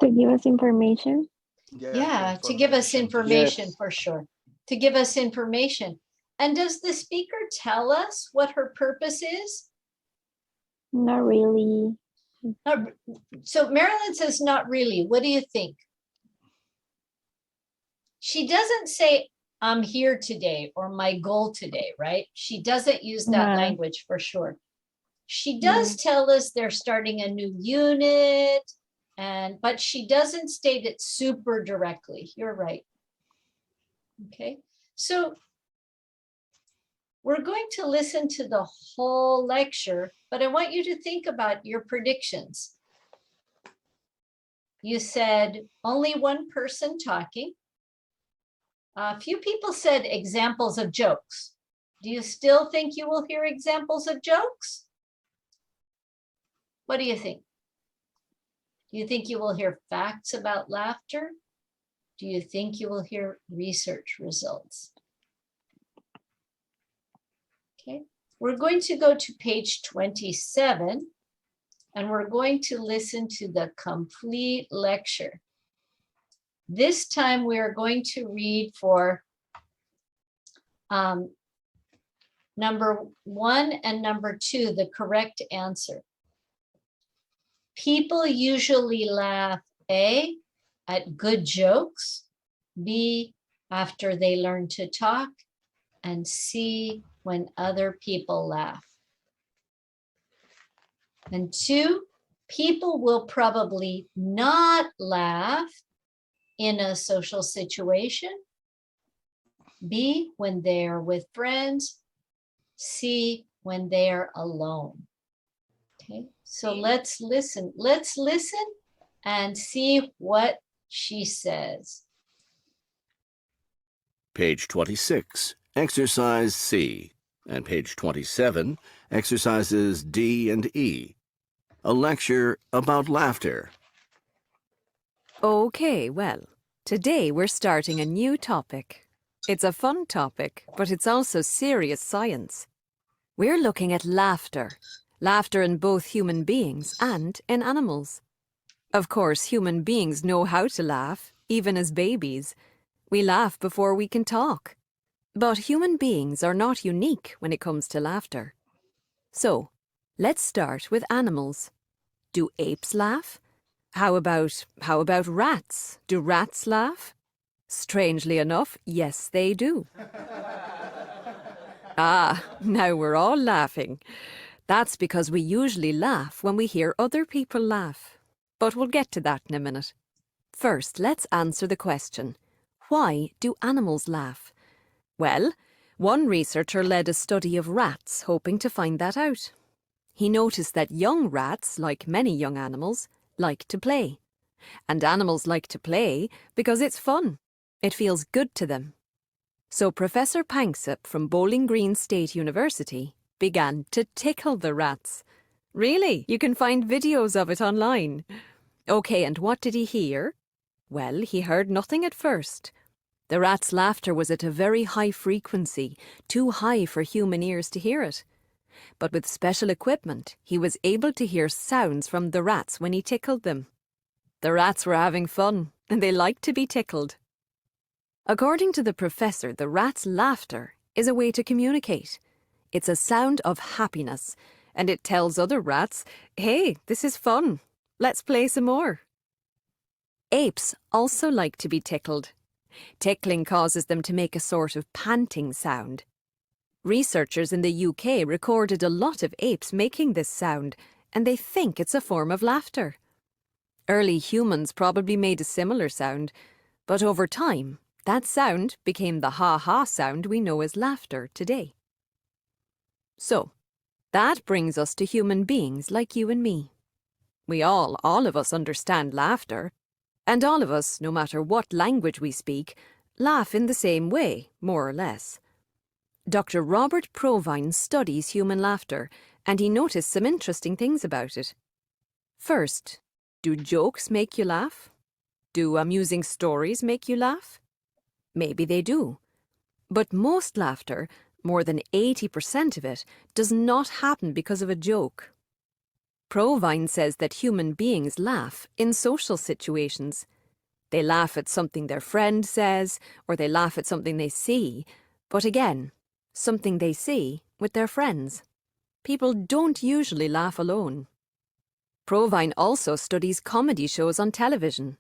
To give us information. Yeah, to give us information Yes. for sure. To give us information. And does the speaker tell us what her purpose is? Not really. So Marilyn says not really. What do you think? She doesn't say, I'm here today or my goal today, right? She doesn't use that No. language for sure. She does tell us they're starting a new unit, but she doesn't state it super directly. You're right. Okay, so we're going to listen to the whole lecture, but I want you to think about your predictions. You said only one person talking. A few people said examples of jokes. Do you still think you will hear examples of jokes? What do you think? Do you think you will hear facts about laughter? Do you think you will hear research results? Okay, we're going to go to page 27 and we're going to listen to the complete lecture. This time we are going to read for number 1 and number 2, the correct answer. People usually laugh A, at good jokes, B, after they learn to talk, and C, when other people laugh. And 2, people will probably not laugh in a social situation. B, when they're with friends. C, when they're alone. Okay, so let's listen. Let's listen and see what she says. Page 26. Exercise C. And page 27. Exercises D and E. A lecture about laughter. Okay, well, today we're starting a new topic. It's a fun topic, but it's also serious science. We're looking at laughter. Laughter in both human beings and in animals. Of course, human beings know how to laugh, even as babies. We laugh before we can talk. But human beings are not unique when it comes to laughter. So, let's start with animals. Do apes laugh? How about rats? Do rats laugh? Strangely enough, yes, they do. Ah, now we're all laughing. That's because we usually laugh when we hear other people laugh. But we'll get to that in a minute. First, let's answer the question, why do animals laugh? Well, one researcher led a study of rats, hoping to find that out. He noticed that young rats, like many young animals, like to play. And animals like to play because it's fun. It feels good to them. So Professor Panksepp from Bowling Green State University began to tickle the rats. Really, you can find videos of it online. Okay, and what did he hear? Well, he heard nothing at first. The rat's laughter was at a very high frequency, too high for human ears to hear it. But with special equipment, he was able to hear sounds from the rats when he tickled them. The rats were having fun, and they liked to be tickled. According to the professor, the rat's laughter is a way to communicate. It's a sound of happiness, and it tells other rats, hey, this is fun. Let's play some more. Apes also like to be tickled. Tickling causes them to make a sort of panting sound. Researchers in the UK recorded a lot of apes making this sound, and they think it's a form of laughter. Early humans probably made a similar sound, but over time, that sound became the ha-ha sound we know as laughter today. So, that brings us to human beings like you and me. We all of us understand laughter, and all of us, no matter what language we speak, laugh in the same way, more or less. Dr. Robert Provine studies human laughter, and he noticed some interesting things about it. First, do jokes make you laugh? Do amusing stories make you laugh? Maybe they do. But most laughter, more than 80% of it, does not happen because of a joke. Provine says that human beings laugh in social situations. They laugh at something their friend says, or they laugh at something they see, but again, something they see with their friends. People don't usually laugh alone. Provine also studies comedy shows on television.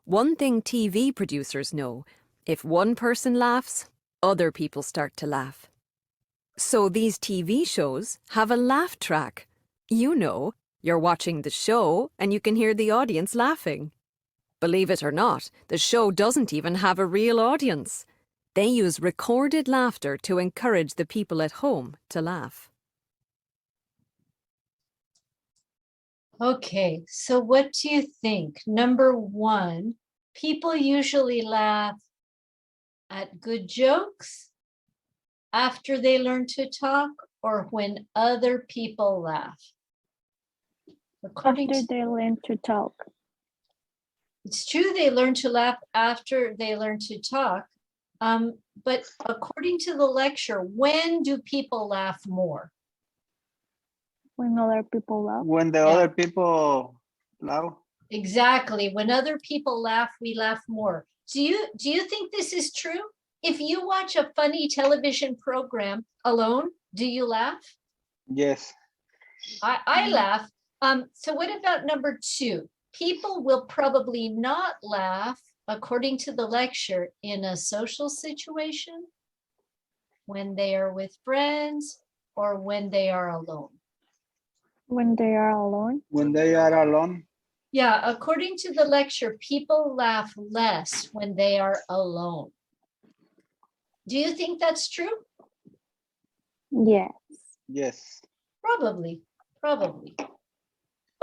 One thing TV producers know, if one person laughs, other people start to laugh. So these TV shows have a laugh track. You know, you're watching the show and you can hear the audience laughing. Believe it or not, the show doesn't even have a real audience. They use recorded laughter to encourage the people at home to laugh. Okay, so what do you think? Number one, people usually laugh at good jokes, after they learn to talk, or when other people laugh? After they learn to talk. It's true they learn to laugh after they learn to talk, but according to the lecture, when do people laugh more? When other people laugh. When the other people laugh. Exactly. When other people laugh, we laugh more. Do you think this is true? If you watch a funny television program alone, do you laugh? Yes. I laugh. So what about number two? People will probably not laugh, according to the lecture, in a social situation, when they are with friends, or when they are alone. When they are alone. When they are alone. Yeah, according to the lecture, people laugh less when they are alone. Do you think that's true? Yes. Yes. Probably.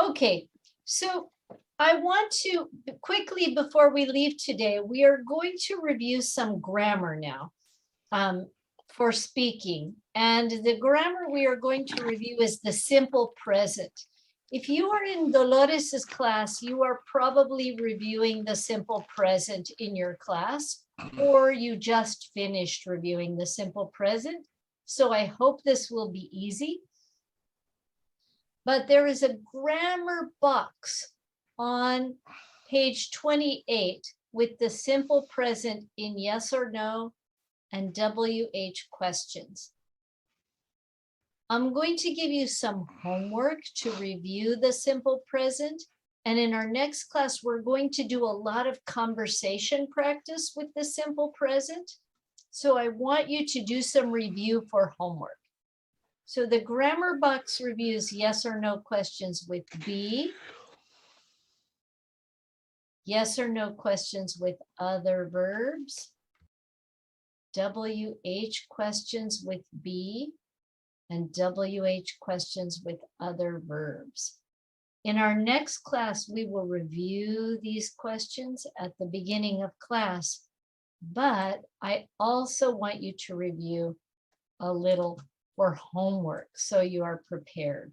Okay, so I want to quickly, before we leave today, we are going to review some grammar now for speaking. And the grammar we are going to review is the simple present. If you are in Dolores's class, you are probably reviewing the simple present in your class, or you just finished reviewing the simple present. So I hope this will be easy. But there is a grammar box on page 28 with the simple present in yes or no and WH questions. I'm going to give you some homework to review the simple present. And in our next class, we're going to do a lot of conversation practice with the simple present. So I want you to do some review for homework. So the grammar box reviews yes or no questions with be, yes or no questions with other verbs, WH questions with be, and WH questions with other verbs. In our next class, we will review these questions at the beginning of class, but I also want you to review a little for homework so you are prepared.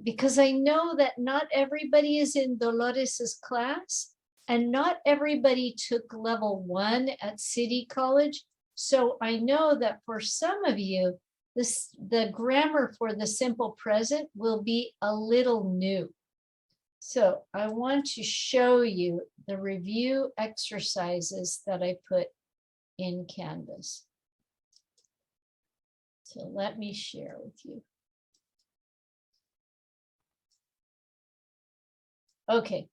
Because I know that not everybody is in Dolores's class and not everybody took level 1 at City College. So I know that for some of you, the grammar for the simple present will be a little new. So I want to show you the review exercises that I put in Canvas. So let me share with you. Okay,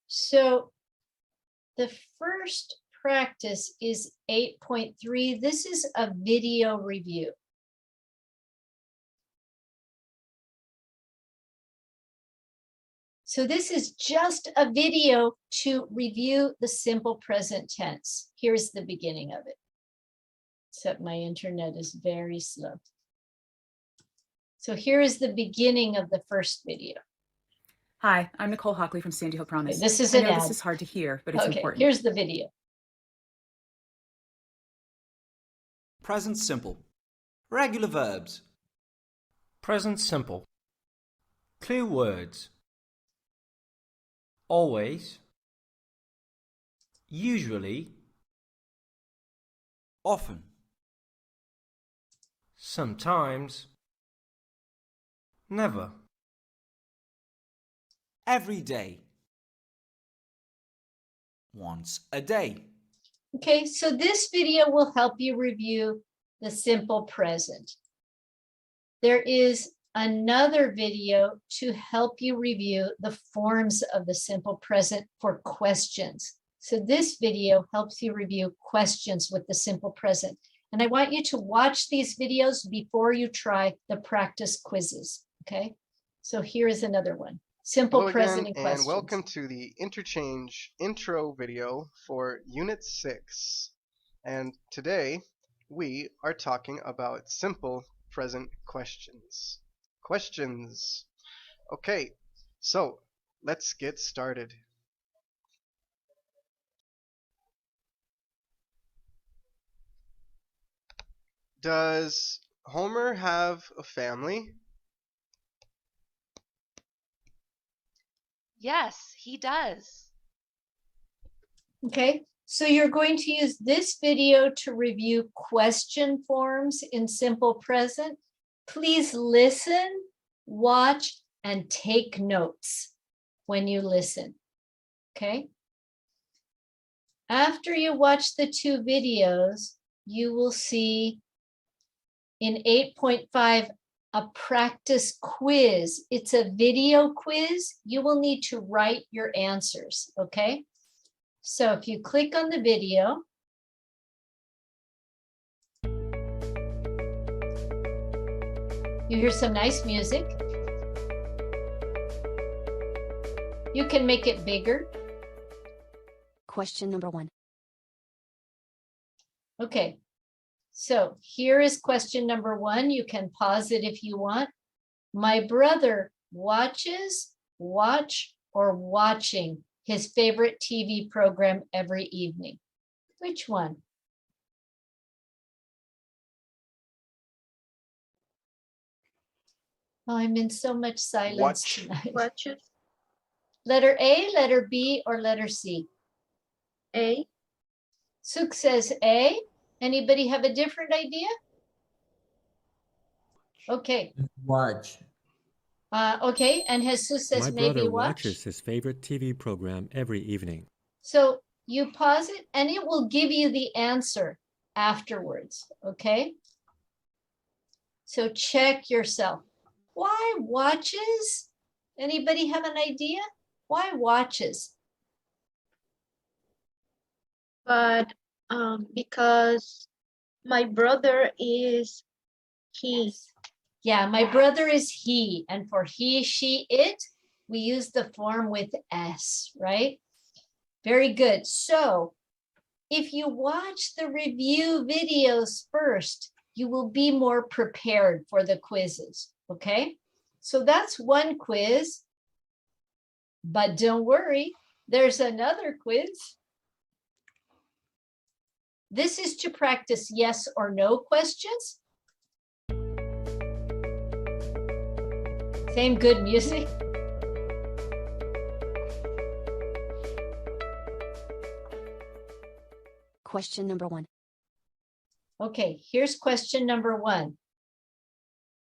so the first practice is 8.3. This is a video review. So this is just a video to review the simple present tense. Here's the beginning of it. Except my internet is very slow. So here is the beginning of the first video. Hi, I'm Nicole Hockley from Sandy Hook Promise. Okay, this is I an know ad. this is hard to hear, but it's Okay, important. here's the video. Present simple. Regular verbs. Present simple. Clue words. Always. Usually. Often. Sometimes. Never. Every day. Once a day. Okay, so this video will help you review the simple present. There is another video to help you review the forms of the simple present for questions. So this video helps you review questions with the simple present. And I want you to watch these videos before you try the practice quizzes, okay? So here is another one. Simple Hello present again, and questions. and welcome to the interchange intro video for Unit 6. And today we are talking about simple present questions. Questions. Okay, so let's get started. Does Homer have a family? Yes, he does. Okay, so you're going to use this video to review question forms in simple present. Please listen, watch, and take notes when you listen, okay? After you watch the two videos, you will see in 8.5 a practice quiz. It's a video quiz. You will need to write your answers, okay? So if you click on the video, you hear some nice music. You can make it bigger. Question number 1. Okay, so here is question number 1. You can pause it if you want. My brother watches, watch, or watching his favorite TV program every evening. Which one? Oh, I'm in so much silence Watch. tonight. Watches. Letter A, letter B, or letter C? A. Suk says A. Anybody have a different idea? Okay. Watch. Okay, and Jesus says My maybe brother watch. watches his favorite TV program every evening. So you pause it and it will give you the answer afterwards, okay? So check yourself. Why watches? Anybody have an idea? Why watches? But because my brother is he. Yeah, my brother is he, and for he, she, it, we use the form with S, right? Very good. So if you watch the review videos first, you will be more prepared for the quizzes, okay? So that's one quiz, but don't worry, there's another quiz. This is to practice yes or no questions. Same good music. Question number 1. Okay, here's question number 1.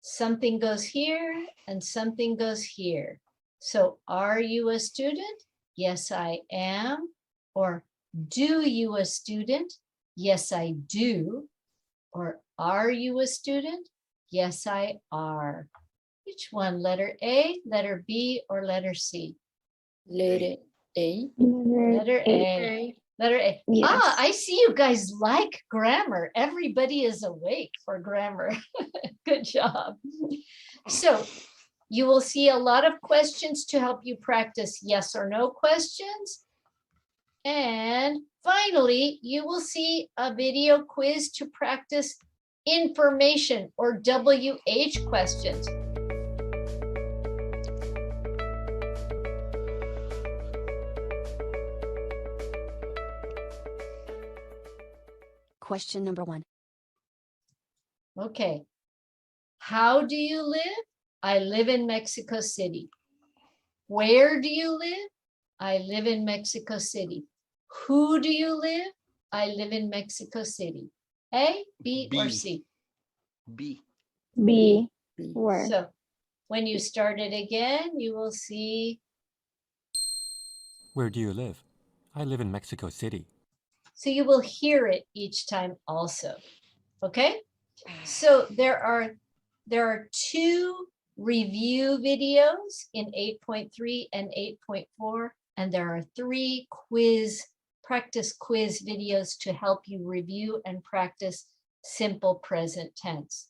Something goes here and something goes here. So are you a student? Yes, I am. Or do you a student? Yes, I do. Or are you a student? Yes, I are. Which one? Letter A, letter B, or letter C? Letter A. Letter A. Letter A. Yes. Ah, I see you guys like grammar. Everybody is awake for grammar. Good job. So you will see a lot of questions to help you practice yes or no questions. And finally, you will see a video quiz to practice information or WH questions. Question number 1. Okay. How do you live? I live in Mexico City. Where do you live? I live in Mexico City. Who do you live? I live in Mexico City. A, B, or B. C? B. B. Where? So when you start it again, you will see. Where do you live? I live in Mexico City. So you will hear it each time also. Okay? So there are 2 review videos in 8.3 and 8.4, and there are 3 practice quiz videos to help you review and practice simple present tense.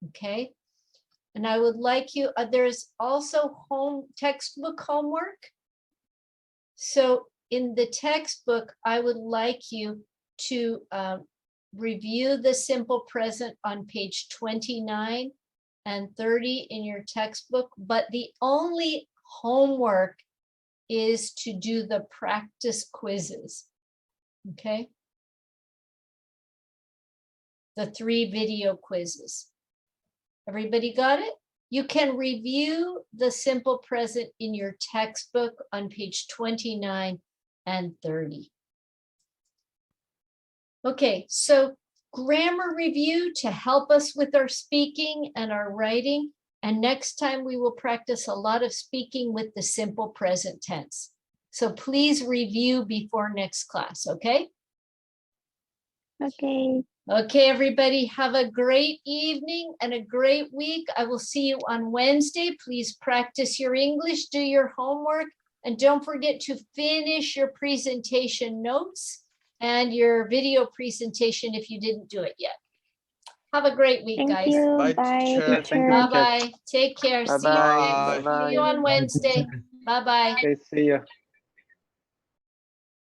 Okay? And I would like you, there's also textbook homework. So in the textbook, I would like you to review the simple present on page 29 and 30 in your textbook, but the only homework is to do the practice quizzes, okay? The 3 video quizzes. Everybody got it? You can review the simple present in your textbook on page 29 and 30. Okay, so grammar review to help us with our speaking and our writing. And next time we will practice a lot of speaking with the simple present tense. So please review before next class, okay? Okay. Okay, everybody, have a great evening and a great week. I will see you on Wednesday. Please practice your English, do your homework, and don't forget to finish your presentation notes and your video presentation if you didn't do it yet. Have a great week, Thank guys. you. Bye, Bye, teacher. teacher. Thank you, teacher. Bye-bye. Take care. Bye-bye. See you Bye. on Wednesday. Bye-bye. Okay, see you.